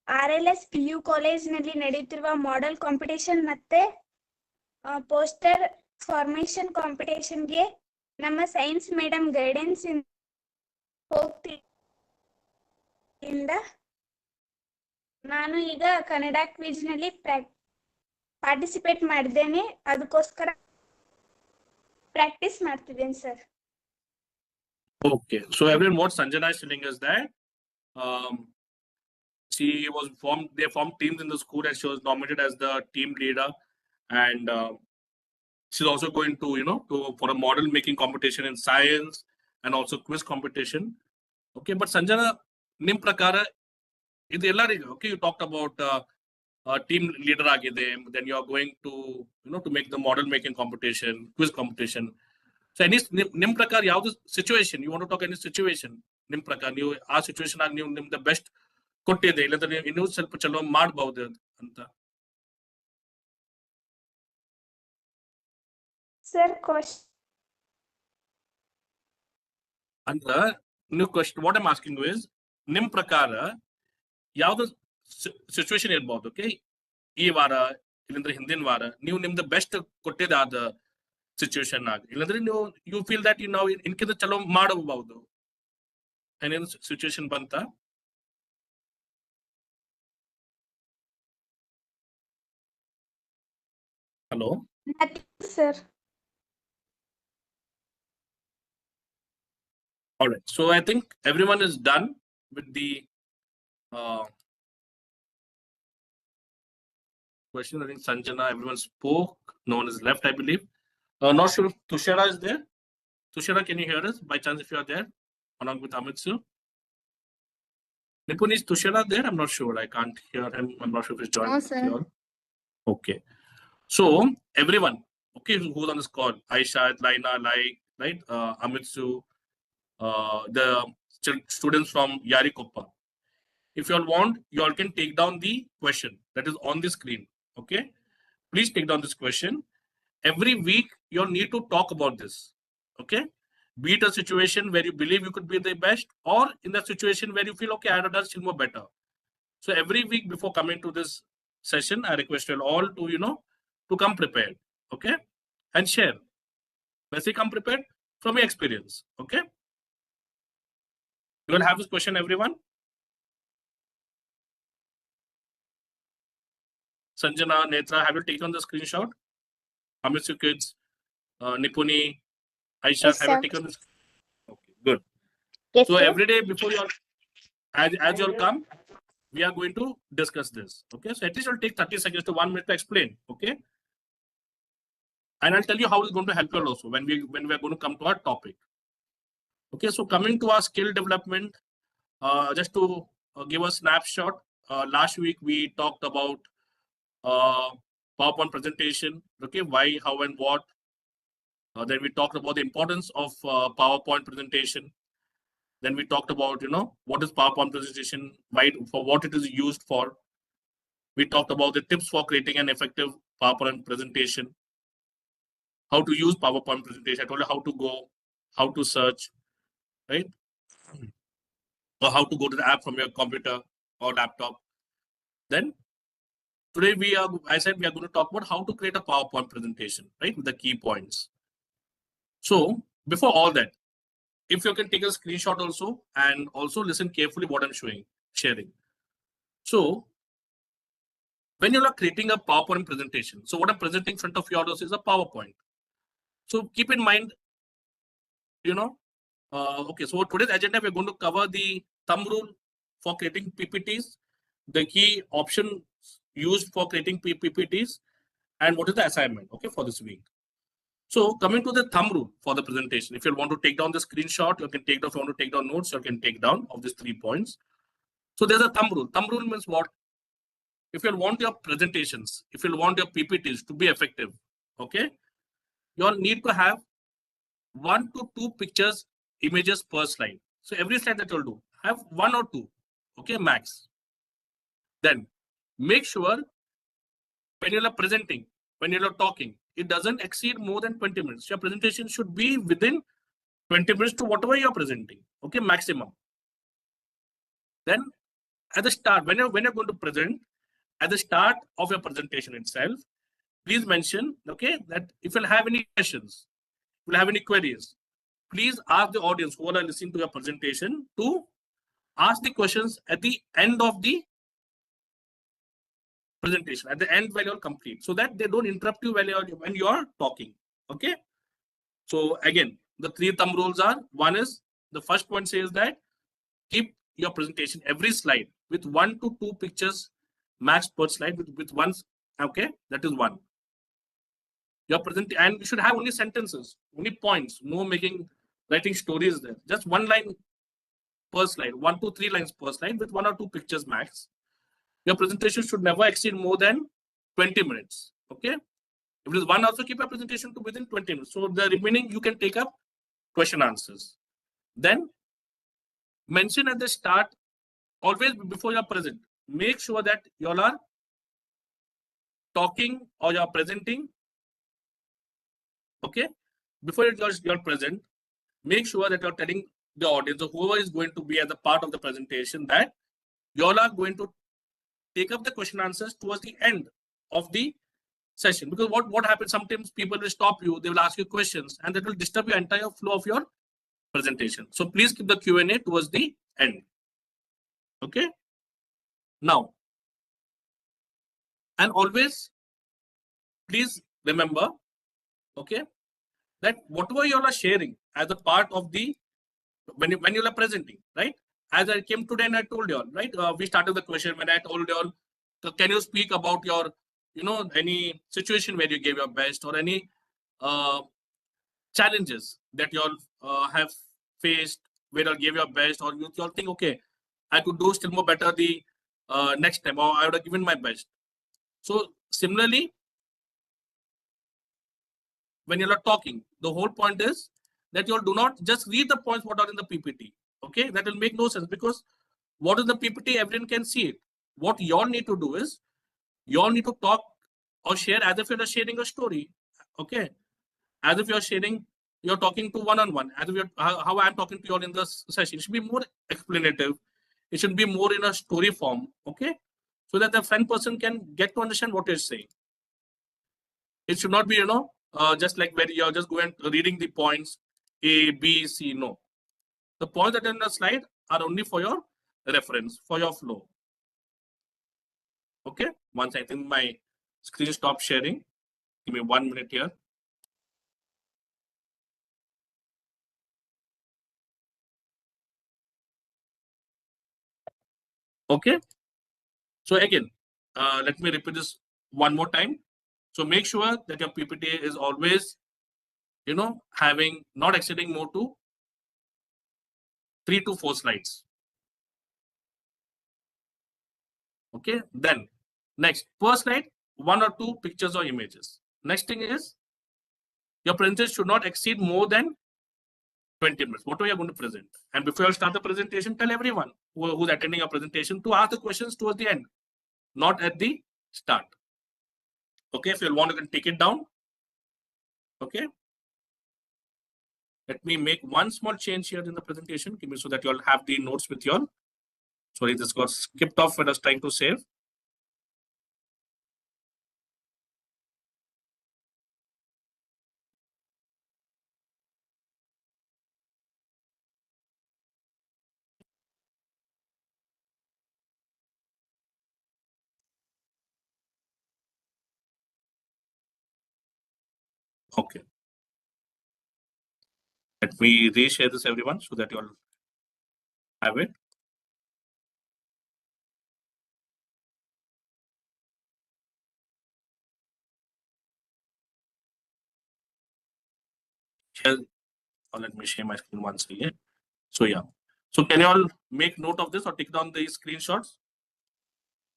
RLS PU ಕಾಲೇಜ್ನಲ್ಲಿ ನಡೆಯುತ್ತಿರುವ ಮಾಡೆಲ್ ಕಾಂಪಿಟೇಷನ್ ಮತ್ತೆ ಪೋಸ್ಟರ್ ಫಾರ್ಮೇಶನ್ ಕಾಂಪಿಟೇಷನ್ಗೆ ನಮ್ಮ ಸೈನ್ಸ್ ಮೇಡಮ್ ಗೈಡೆನ್ಸ್ ಹೋಗ್ತಿದ್ದ. ನಾನು ಈಗ ಕನ್ನಡ ಕ್ವಿಜ್ನಲ್ಲಿ ಪಾರ್ಟಿಸಿಪೇಟ್ ಮಾಡಿದ್ದೇನೆ. ಅದಕ್ಕೋಸ್ಕರ ಪ್ರಾಕ್ಟೀಸ್ ಮಾಡ್ತಿದ್ದೇನೆ sir. Okay, so everyone, what Sanjana is telling us that they formed teams in the school and she was nominated as the team leader, and she's also going to, for a model making competition in science and also quiz competition. Okay, but Sanjana, nim prakara idu ellarigu, okay, you talked about team leader agide, then you are going to, to make the model making competition, quiz competition. So any nim prakar yavdu situation, you want to talk any situation, nim prakar ನೀವು ಆ situation ಆಗಿ ನೀವು ನಿಮ್ದು best ಕೊಟ್ಟಿದೆ, ಇಲ್ಲಂದ್ರೆ ಇನ್ನೂ ಸ್ವಲ್ಪ ಚಲೋ ಮಾಡಬಹುದು ಅಂತ ಸರ್ ಅಂದ್ರ ನೀವು question what I'm asking you is, ನಿಮ್ ಪ್ರಕಾರ ಯಾವ್ದು ಸಿಚುವೇಶನ್ ಇರ್ಬಹುದು, ಓಕೆ, ಈ ವಾರ ಇಲ್ಲಂದ್ರೆ ಹಿಂದಿನ ವಾರ ನೀವು ನಿಮ್ದು ಬೆಸ್ಟ್ ಕೊಟ್ಟಿದ್ದಾದ ಸಿಚುವೇಶನ್ ಆಗ, ಇಲ್ಲಂದ್ರೆ ನೀವು ಯು ಫೀಲ್ ದಟ್ ನಾವು ಇನ್ಕಿಂತ ಚಲೋ ಮಾಡಬಹುದು, ಏನೇನು ಸಿಚುವೇಶನ್ ಬಂತ? Hello sir. All right, so I think everyone is done with the question. I think Sanjana, everyone spoke. No one is left, I believe. Not sure if Tushara is there. Tushara, can you hear us by chance if you are there along with Amitsu? Nipun, is Tushara there? I'm not sure. I can't hear him. I'm not sure if he's joined. No, sir. Okay. So everyone, okay, who's on this call? Aisha, Laina, right? Amitsu, the students from Yarikoppa. If you all want, you all can take down the question that is on the screen. Okay, please take down this question. Every week you all need to talk about this. Okay, be it a situation where you believe you could be the best, or in the situation where you feel, okay, I have done still more better. So every week before coming to this session, I request you all to, to come prepared. Okay, and share. Let's say come prepared from your experience. Okay, you will have this question, everyone. Sanjana, Netra, have you taken the screenshot? Amitsu kids, Nipuni, Aisha, Yes, have you sir. taken this? Okay, good. Yes, So sir. every day before you all, as you all come, we are going to discuss this. Okay, so at least it'll take 30 seconds to 1 minute to explain. Okay, and I'll tell you how it's going to help you also when we are going to come to our topic. Okay, so coming to our skill development, just to give a snapshot, last week we talked about PowerPoint presentation. Okay, why, how, and what. Then we talked about the importance of PowerPoint presentation. Then we talked about, what is PowerPoint presentation, why, for what it is used for. We talked about the tips for creating an effective PowerPoint presentation, how to use PowerPoint presentation. I told you how to go, how to search, right? Or how to go to the app from your computer or laptop. Then today I said we are going to talk about how to create a PowerPoint presentation, right? With the key points. So before all that, if you can take a screenshot also, and also listen carefully what I'm sharing. So when you're creating a PowerPoint presentation, so what I'm presenting in front of you also is a PowerPoint. So keep in mind, okay, so today's agenda, we're going to cover the thumb rule for creating PPTs, the key options used for creating PPTs, and what is the assignment, okay, for this week. So coming to the thumb rule for the presentation, if you want to take down the screenshot, you can take down. If you want to take down notes, you can take down of these 3 points. So there's a thumb rule. Thumb rule means what? If you want your presentations, if you want your PPTs to be effective, okay, you all need to have 1 to 2 pictures, images per slide. So every slide that you'll do, have 1 or 2, okay, max. Then make sure when you're presenting, when you're talking, it doesn't exceed more than 20 minutes. Your presentation should be within 20 minutes to whatever you're presenting, okay, maximum. Then at the start, when you're going to present, at the start of your presentation itself, please mention, okay, that if you'll have any questions, if you'll have any queries, please ask the audience who are listening to your presentation to ask the questions at the end of the presentation, at the end when you're complete, so that they don't interrupt you when you're talking, okay? So again, the 3 thumb rules are, one is, the first point says that keep your presentation, every slide, with 1 to 2 pictures max per slide, with one, okay, that is one. Your present, and you should have only sentences, only points, no writing stories there, just 1 line per slide, 1 to 3 lines per slide with 1 or 2 pictures max. Your presentation should never exceed more than 20 minutes, okay? If it is 1, also keep your presentation to within 20 minutes. So the remaining you can take up question answers. Then mention at the start, always before you are present, make sure that you all are talking or you are presenting, okay? Before you're present, make sure that you're telling the audience or whoever is going to be as a part of the presentation that you all are going to take up the question answers towards the end of the session. Because what happens, sometimes people will stop you, they will ask you questions, and that will disturb your entire flow of your presentation. So please keep the Q&A towards the end, okay? Now, and always please remember, okay, that whatever you all are sharing as a part of the, when you are presenting, right? As I came today and I told you all, right? We started the question when I told you all, so can you speak about your, any situation where you gave your best, or any challenges that you all have faced where you gave your best, or you all think, okay, I could do still more better the next time, or I would have given my best. So similarly, when you're talking, the whole point is that you all do not just read the points what are in the PPT. Okay, that will make no sense, because what is the PPT, everyone can see it. What you all need to do is, you all need to talk or share as if you're sharing a story. Okay, as if you're talking to one-on-one, as if how I'm talking to you all in this session. It should be more explanative. It should be more in a story form. Okay, so that the friend person can get to understand what you're saying. It should not be, just like where you're just going reading the points A, B, C. No, the points that are in the slide are only for your reference, for your flow. Okay, once I think my screen stopped sharing, give me 1 minute here. Okay, so again, let me repeat this one more time. So make sure that your PPT is always, having not exceeding more to 3 to 4 slides. Okay, then next, per slide, 1 or 2 pictures or images. Next thing is, your presentation should not exceed more than 20 minutes. What are you going to present? And before you start the presentation, tell everyone who's attending your presentation to ask the questions towards the end, not at the start. Okay, if you want, you can take it down. Okay, let me make one small change here in the presentation, give me, so that you all have the notes with you all. Sorry, this got skipped off when I was trying to save. Okay, let me reshare this, everyone, so that you all have it. Here, let me share my screen once again. So yeah, so can you all make note of this or take down the screenshots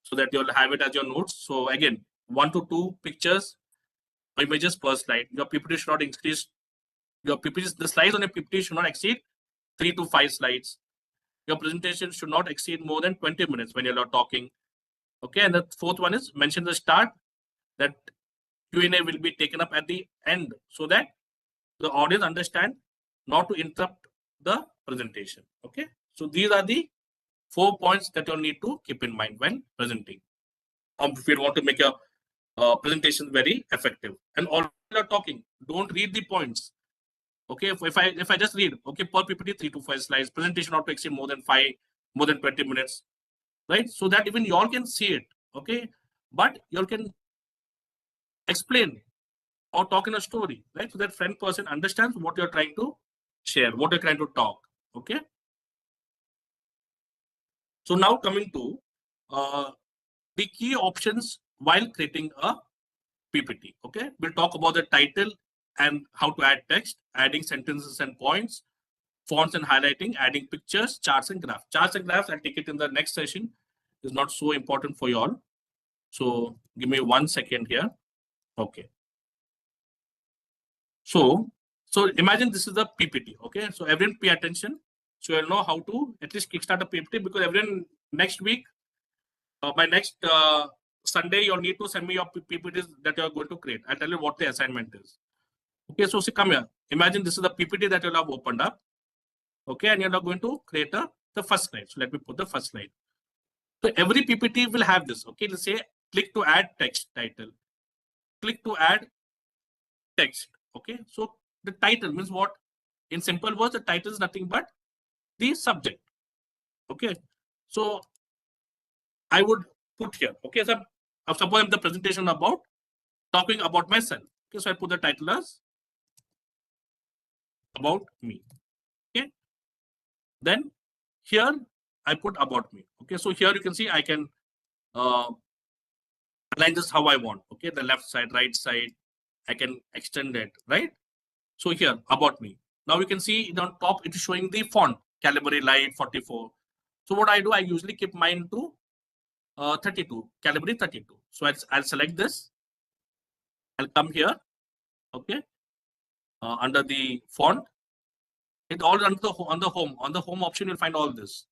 so that you'll have it as your notes? So again, 1 to 2 pictures or images per slide. Your PPT should not increase Your PPT, the slides on your PPT should not exceed 3 to 5 slides. Your presentation should not exceed more than 20 minutes when you're not talking. Okay, and the fourth one is mention the start that Q&A will be taken up at the end so that the audience understand not to interrupt the presentation. Okay, so these are the 4 points that you'll need to keep in mind when presenting. If you want to make your presentation very effective, and all you're talking, don't read the points. Okay, if I just read, okay, per PPT 3 to 5 slides, presentation not to exceed more than 20 minutes, right? So that even y'all can see it. Okay, but y'all can explain or talk in a story, right? So that friend person understands what you're trying to share, what you're trying to talk. Okay. So now coming to the key options while creating a PPT. Okay, we'll talk about the title and how to add text, adding sentences and points, fonts and highlighting, adding pictures, charts and graphs. Charts and graphs, I'll take it in the next session. Is not so important for you all. So give me 1 second here. Okay. So imagine this is the PPT. Okay, so everyone pay attention. So you'll know how to at least kickstart a PPT, because everyone next week, by next Sunday, you'll need to send me your PPTs that you're going to create. I'll tell you what the assignment is. Okay, so see, come here. Imagine this is the PPT that you'll have opened up. Okay, and you're now going to create the first slide. So let me put the first slide. So every PPT will have this. Okay, let's say click to add text title. Click to add text. Okay, so the title means what? In simple words, the title is nothing but the subject. Okay, so I would put here. Okay, so suppose the presentation about talking about myself. Okay, so I put the title as about me. Okay, then here I put about me. Okay, so here you can see I can align this how I want. Okay, the left side, right side, I can extend it, right? So here about me. Now you can see on top it is showing the font Calibri Light 44. So what I do, I usually keep mine to 32, Calibri 32. So I'll select this. I'll come here. Okay, under the font, it all under on the home option. You'll find all this.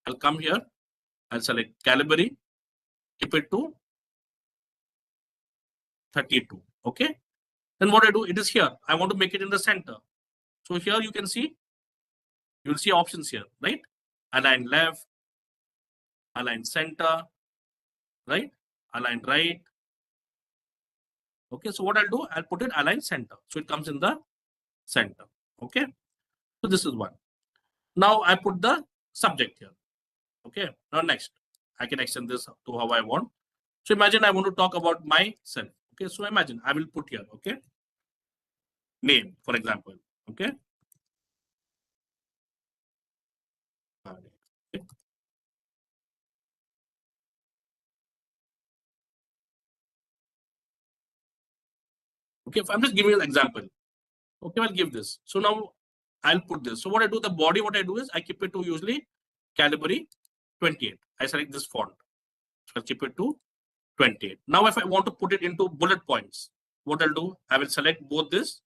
I'll come here. I'll select Calibri. Keep it to 32. Okay. Then what I do, it is here. I want to make it in the center. So here you can see, you'll see options here, right? Align left, align center, right? Align right. Okay, so what I'll do, I'll put it align center. So it comes in the center. Okay, so this is one. Now I put the subject here. Okay, now next, I can extend this to how I want. So imagine I want to talk about myself. Okay, so imagine I will put here, okay, name, for example. Okay. Okay, if I'm just giving you an example. Okay, I'll give this. So now I'll put this. So what I do, the body, what I do is I keep it to usually Calibri 28. I select this font. So I'll keep it to 28. Now, if I want to put it into bullet points, what I'll do, I will select both this.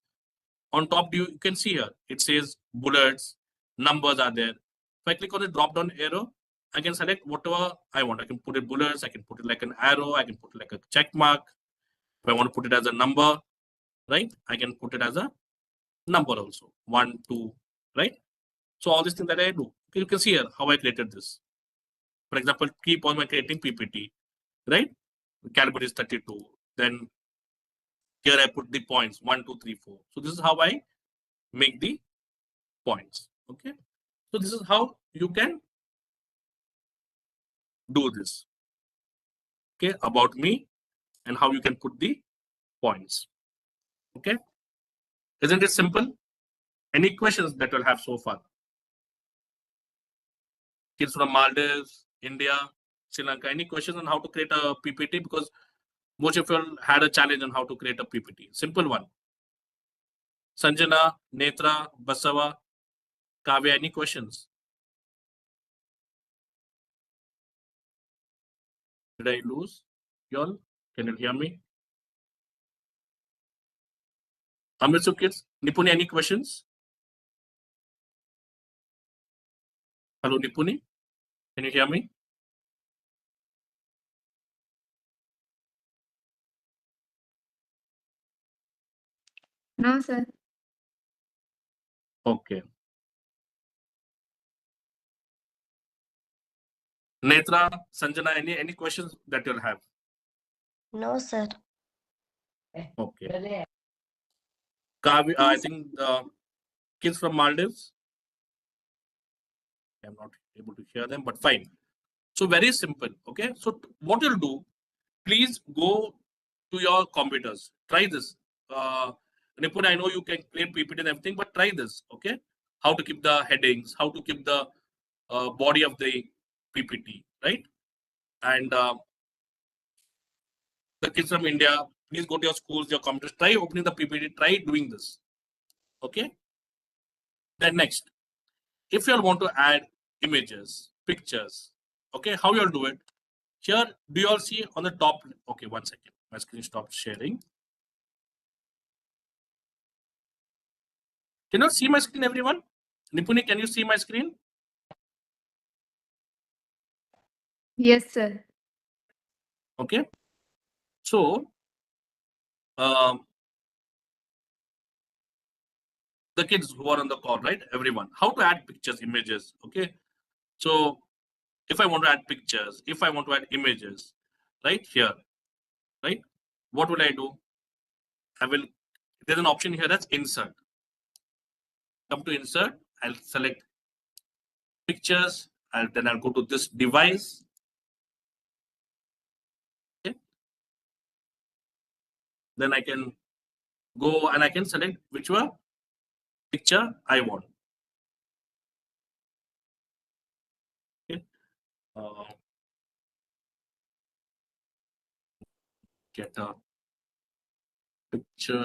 On top, you can see here, it says bullets, numbers are there. If I click on the drop down arrow, I can select whatever I want. I can put it bullets, I can put it like an arrow, I can put it like a check mark. If I want to put it as a number, right, I can put it as a number also, 1, 2, right? So all these things that I do, you can see here how I created this. For example, keep on my creating PPT, right? The caliber is 32. Then here I put the points 1, 2, 3, 4. So this is how I make the points. Okay. So this is how you can do this. Okay, about me and how you can put the points. Okay. Isn't it simple? Any questions that you'll have so far? Kids from Maldives, India, Sri Lanka, any questions on how to create a PPT? Because most of you had a challenge on how to create a PPT. Simple one. Sanjana, Netra, Basava, Kavya, any questions? Did I lose y'all? Can you hear me? Amritsu kids, Nipuni, any questions? Hello, Nipuni. Can you hear me? No, sir. Okay. Netra, Sanjana, any questions that you'll have? No, sir. Okay. Kavi, I think the kids from Maldives. I'm not able to hear them, but fine. So very simple. Okay. So what you'll do, please go to your computers. Try this. Nipun, I know you can create PPT and everything, but try this. Okay. How to keep the headings, how to keep the body of the PPT, right? And the kids from India, please go to your schools, your computers, try opening the PPT, try doing this. Okay. Then next, if you all want to add images, pictures, okay, how you all do it? Here, do you all see on the top? Okay, 1 second. My screen stopped sharing. Can you see my screen, everyone? Nipuni, can you see my screen? Yes, sir. Okay. So, the kids who are on the call, right? Everyone, how to add pictures, images. Okay. So, if I want to add pictures, if I want to add images, right here, right? What will I do? There's an option here that's insert. Come to insert, I'll select pictures, then I'll go to this device. Okay. Then I can go and I can select whichever picture I want. Okay. Get a picture,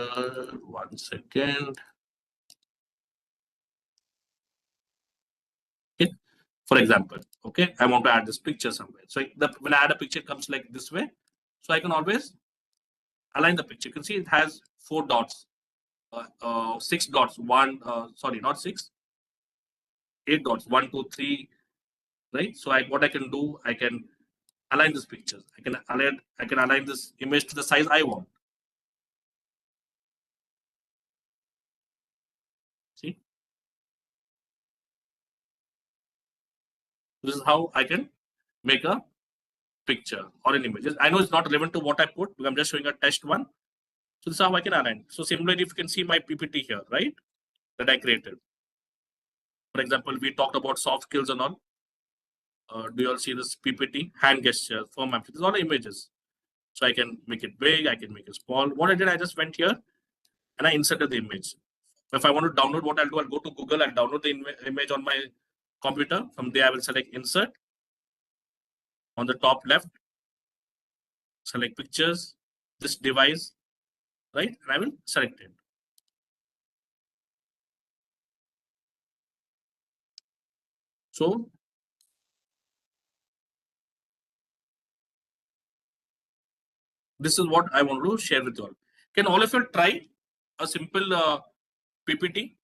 1 second. Okay. For example, okay, I want to add this picture somewhere. So when I add a picture, it comes like this way. So I can always align the picture. You can see it has 4 dots, 6 dots. Sorry, not 6, 8 dots. 1, 2, 3. Right. So what I can do, I can align this picture. I can align this image to the size I want. See, this is how I can make a picture or an image. I know it's not relevant to what I put, because I'm just showing a test one. So this is how I can align. So similarly, if you can see my PPT here, right, that I created. For example, we talked about soft skills and all. Do you all see this PPT? Hand gesture, form amplitude, these are all images. So I can make it big, I can make it small. What I did, I just went here and I inserted the image. If I want to download, what I'll do, I'll go to Google and download the image on my computer. From there, I will select insert. On the top left, select pictures, this device, right? And I will select it. So this is what I want to share with you all. Can all of you try a simple PPT?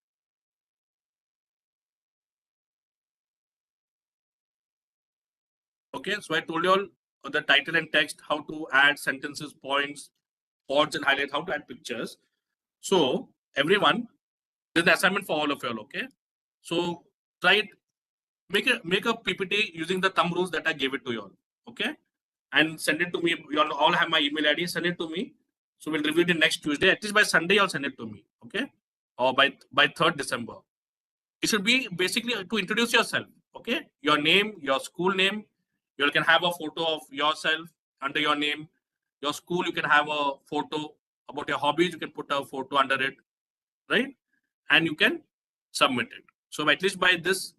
Okay, so I told you all the title and text, how to add sentences, points, pods and highlight, how to add pictures. So everyone, this is the assignment for all of you all, okay? So try it, make a PPT using the thumb rules that I gave it to you all, okay? And send it to me. You all have my email ID, send it to me. So we'll review it next Tuesday. At least by Sunday, I'll send it to me, okay? Or by 3rd December. It should be basically to introduce yourself, okay? Your name, your school name. You can have a photo of yourself under your name. Your school, you can have a photo about your hobbies. You can put a photo under it, right? And you can submit it. So at least by this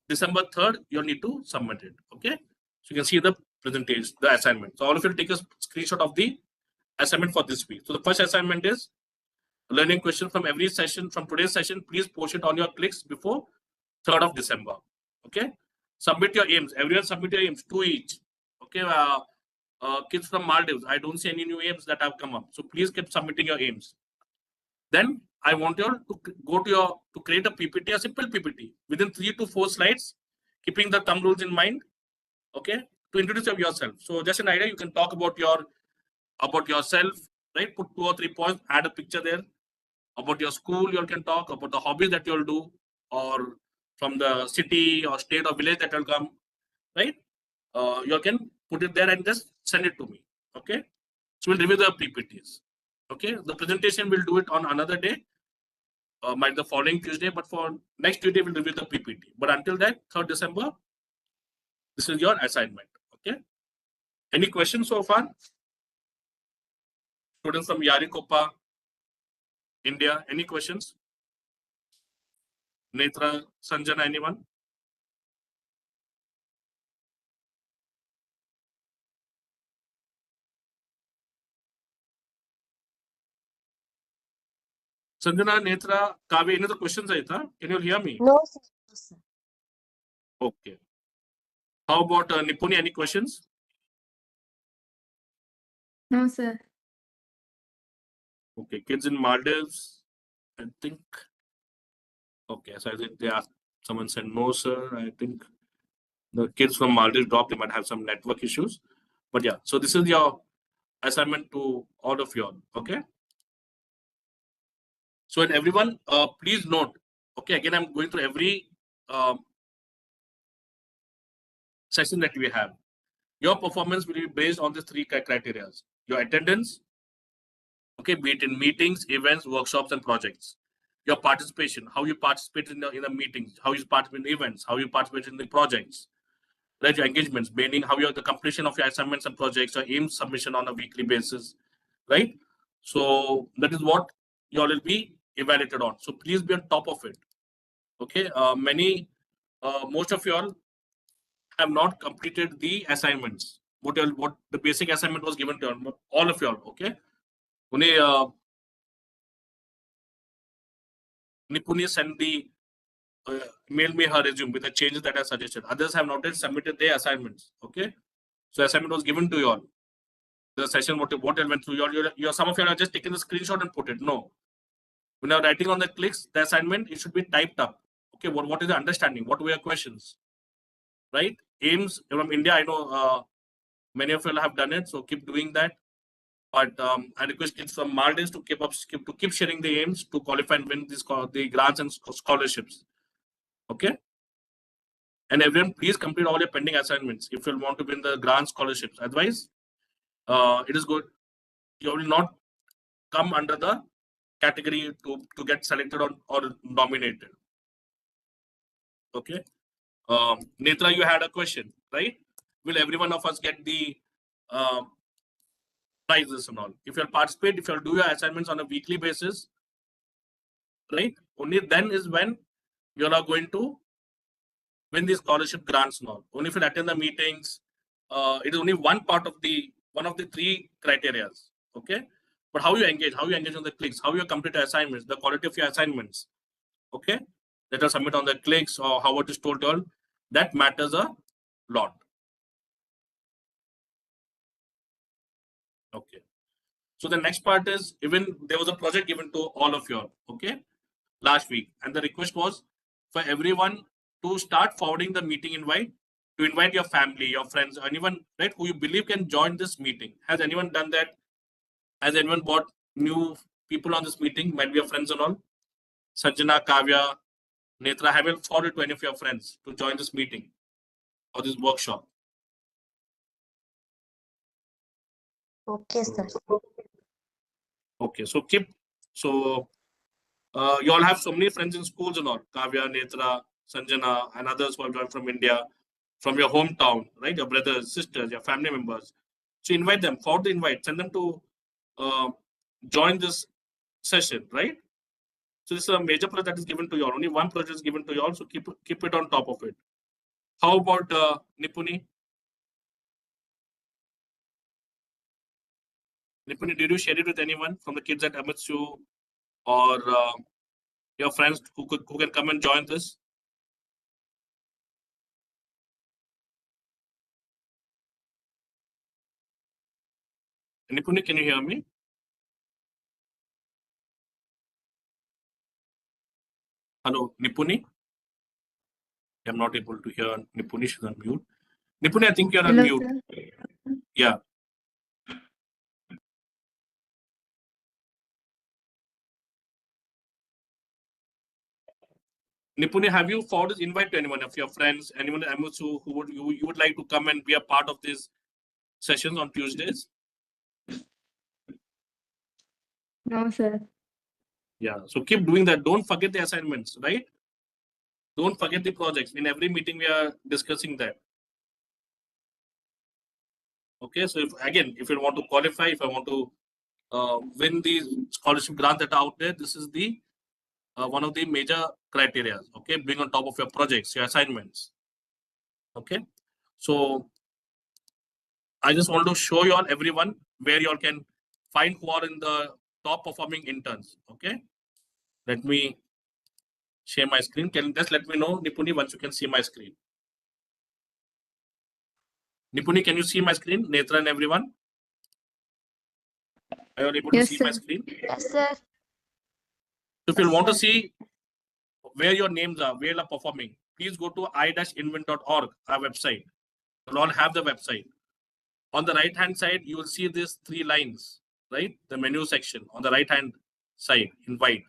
December 3rd, you'll need to submit it, okay? So you can see the presentation, the assignment. So all of you take a screenshot of the assignment for this week. So the first assignment is learning questions from every session, from today's session. Please post it on your clicks before 3rd of December. Okay. Submit your aims. Everyone submit your aims, 2 each. Okay. Kids from Maldives, I don't see any new aims that have come up. So please keep submitting your aims. Then I want you all to go to create a PPT, a simple PPT within 3 to 4 slides, keeping the thumb rules in mind. Okay, to introduce yourself. So just an idea, you can talk about yourself, right? Put 2 or 3 points, add a picture there. About your school, you can talk about the hobbies that you'll do, or from the city or state or village that will come, right? You can put it there and just send it to me. Okay, so we'll review the PPTs. Okay, the presentation we'll do it on another day, might the following Tuesday, but for next Tuesday we'll review the PPT. But until that, 3rd December, this is your assignment. Okay, any questions so far? Students from Yarikopa, India, any questions? Netra, Sanjana, anyone? Sanjana, Netra, Kavya, any other questions? Can you hear me? No, sir. No, sir. Okay. How about Nipuni? Any questions? No, sir. Okay. Kids in Maldives, I think. Okay. So I think they asked, someone said no, sir. I think the kids from Maldives dropped. They might have some network issues. But yeah, so this is your assignment to all of you all. Okay. So, and everyone, please note. Okay. Again, I'm going through every session that we have. Your performance will be based on these 3 criteria: your attendance, okay, be it in meetings, events, workshops, and projects; your participation, how you participate in the meetings, how you participate in events, how you participate in the projects; right, your engagements, meaning how you the completion of your assignments and projects, your aim submission on a weekly basis, right? So that is what you all will be evaluated on. So please be on top of it. Okay, most of you all have not completed the assignments. What the basic assignment was given to all of you all. Okay, only Nipuni sent the mail me her resume with the changes that I suggested. Others have not yet submitted their assignments. Okay, so assignment was given to you all. The session what I went through. Your some of you are just taking the screenshot and put it. No, when you're writing on the clicks, the assignment it should be typed up. Okay, what is the understanding? What were your questions? Right, aims from India. I know many of you have done it, so keep doing that. But I request kids from Maldives to keep sharing the aims to qualify and win the grants and scholarships. Okay. And everyone, please complete all your pending assignments if you want to win the grant scholarships. Otherwise, it is good. You will not come under the category to get selected or nominated. Okay. Netra, you had a question, right? Will every one of us get the prizes and all? If you'll participate, if you'll do your assignments on a weekly basis, right? Only then is when you are going to win the scholarship grants and all. Only if you attend the meetings, it is only one of the 3 criteria. Okay, but how you engage on the clicks, how you complete your assignments, the quality of your assignments, okay, that are submit on the clicks or how it is told all, that matters a lot. Okay, so the next part is, even there was a project given to all of you all, okay, last week, and the request was for everyone to start forwarding the meeting invite, to invite your family, your friends, anyone, right, who you believe can join this meeting. Has anyone done that? Has anyone brought new people on this meeting? Might be your friends and all. Sanjana, Kavya, Netra, have you forwarded to any of your friends to join this meeting or this workshop? Okay, sir. Okay, so you all have so many friends in schools and all. Kavya, Netra, Sanjana, and others who have joined from India, from your hometown, right? Your brothers, sisters, your family members. So invite them, forward the invite, send them to join this session, right? So this is a major project that is given to you all. Only one project is given to you all, so keep it on top of it. How about Nipuni? Nipuni, did you share it with anyone from the kids at MSU or your friends who can come and join this? Nipuni, can you hear me? Hello, Nipuni. I'm not able to hear Nipuni. She's on mute. Nipuni, I think you're on Hello, mute. sir. Yeah. Nipuni, have you forwarded this invite to anyone of your friends, anyone who would you would like to come and be a part of these sessions on Tuesdays? No, sir. Yeah. So keep doing that. Don't forget the assignments, right? Don't forget the projects. In every meeting, we are discussing that. Okay. So if you want to qualify, if I want to win the scholarship grant that are out there, this is the one of the major criteria. Okay. Being on top of your projects, your assignments. Okay. So I just want to show you all everyone where you all can find who are in the top performing interns. Okay. Let me share my screen. Can you just let me know, Nipuni, once you can see my screen? Nipuni, can you see my screen? Netra and everyone? Are you able to Yes, see sir. my screen? Yes, sir. So if you want to see where your names are, where you are performing, please go to i-invent.org, our website. You'll all have the website. On the right hand side, you will see these 3 lines, right? The menu section on the right hand side in white.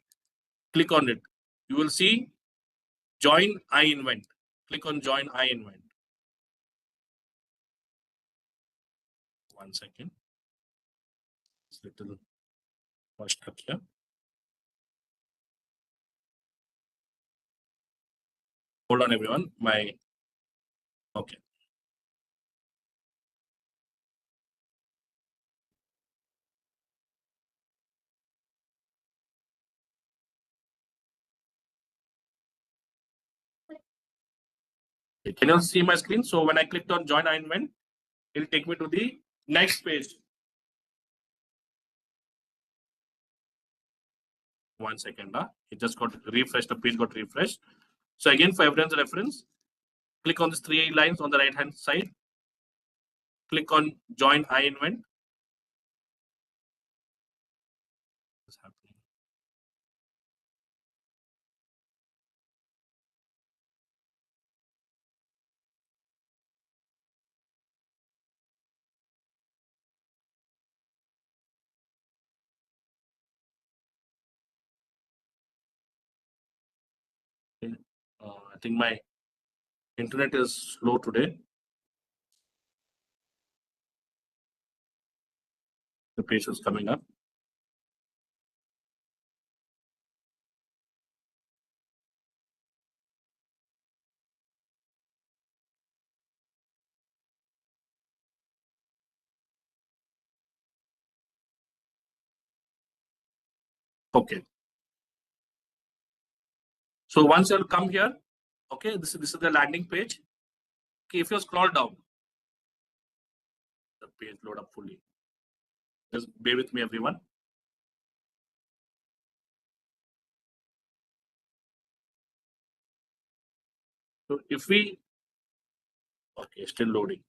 Click on it. You will see Join iINVENT. Click on Join iINVENT. One second. It's a little washed up here. Hold on, everyone. Okay. Can you see my screen? So when I clicked on Join iINVENT, it'll take me to the next page. One second. It just got refreshed. The page got refreshed. So again, for everyone's reference, click on these 3 lines on the right hand side. Click on Join iINVENT. What's happening? Okay. I think my internet is slow today. The page is coming up. Okay. So once you'll come here, okay, this is the landing page. Okay, if you scroll down, the page load up fully. Just bear with me, everyone. So if we, okay, still loading.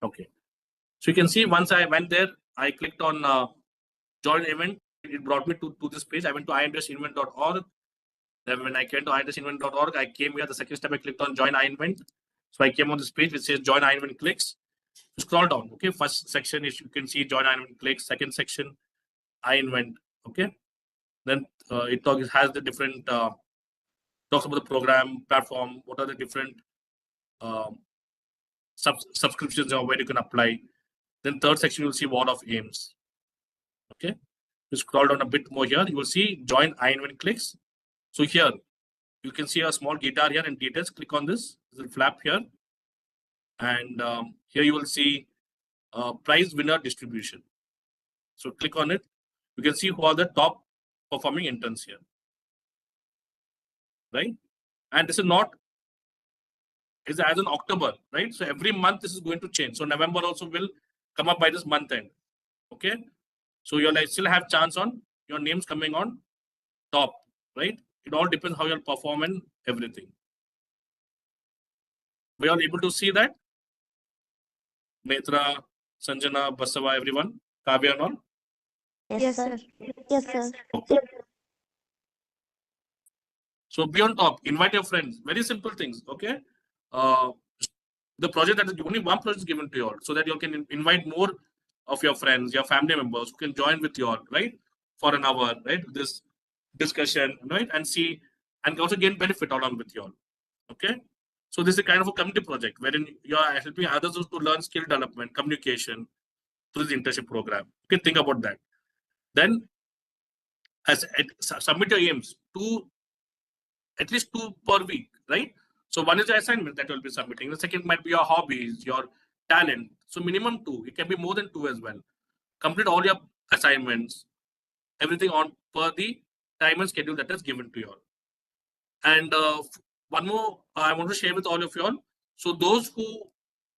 Okay. So you can see once I went there, I clicked on join event. It brought me to this page. I went to iINVENT.org. Then when I came to iINVENT.org, I came here. The second step, I clicked on join iINVENT. So I came on this page which says join iINVENT clicks. Scroll down. Okay, first section is you can see join iINVENT clicks. Second section, iINVENT. Okay, then it has the different talks about the program platform. What are the different subscriptions or where you can apply. Then third section, you'll see word of aims. Okay, you scroll down a bit more here, you will see join iINVENT clicks. So here you can see a small guitar here and details. Click on this little flap here, and here you will see prize winner distribution. So click on it. You can see who are the top performing interns here, right? And this is not is as in October, right? So every month this is going to change. So November also will come up by this month end. Okay, so you'll still have chance on your names coming on top, right? It all depends how you'll perform and everything. We are able to see that. Netra, Sanjana, Basava, everyone, Kavya and all. Yes, sir. Yes, sir. Okay. So be on top, invite your friends, very simple things. Okay. The project that is only one project is given to you all, so that you can invite more of your friends, your family members who can join with you all, right? For an hour, right? This discussion, right? And see, and also gain benefit along with you all. Okay. So this is a kind of a community project wherein you are helping others to learn skill development, communication through the internship program. You can think about that. Then submit your aims to at least 2 per week, right? So one is the assignment that you'll be submitting. The second might be your hobbies, your talent. So minimum 2. It can be more than 2 as well. Complete all your assignments, everything on per the time and schedule that is given to you all. And one more I want to share with all of you all. So those who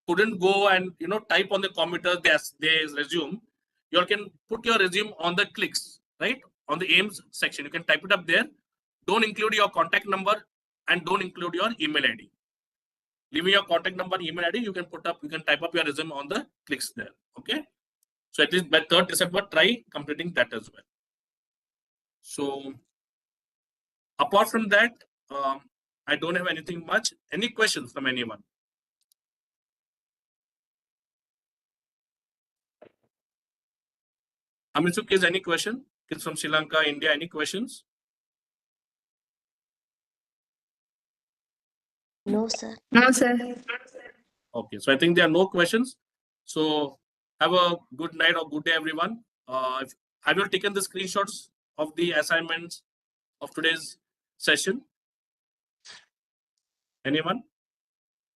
couldn't go and type on the computer their resume, you all can put your resume on the clicks, right? On the aims section, you can type it up there. Don't include your contact number and don't include your email ID. Leaving your contact number, email ID, you can type up your resume on the clicks there. Okay. So at least by 3rd December, try completing that as well. So apart from that, I don't have anything much. Any questions from anyone? Amitsuk, is any question? Kids from Sri Lanka, India, any questions? No, sir. No, sir. Okay, so I think there are no questions. So have a good night or good day, everyone. Have you taken the screenshots of the assignments of today's session? Anyone?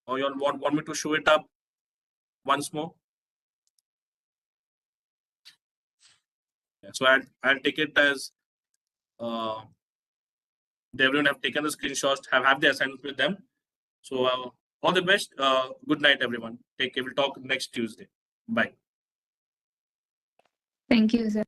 Or you all want me to show it up once more? Yeah, so I'll take it as everyone have taken the screenshots, have the assignments with them. So all the best. Good night, everyone. Take care. We'll talk next Tuesday. Bye. Thank you, sir.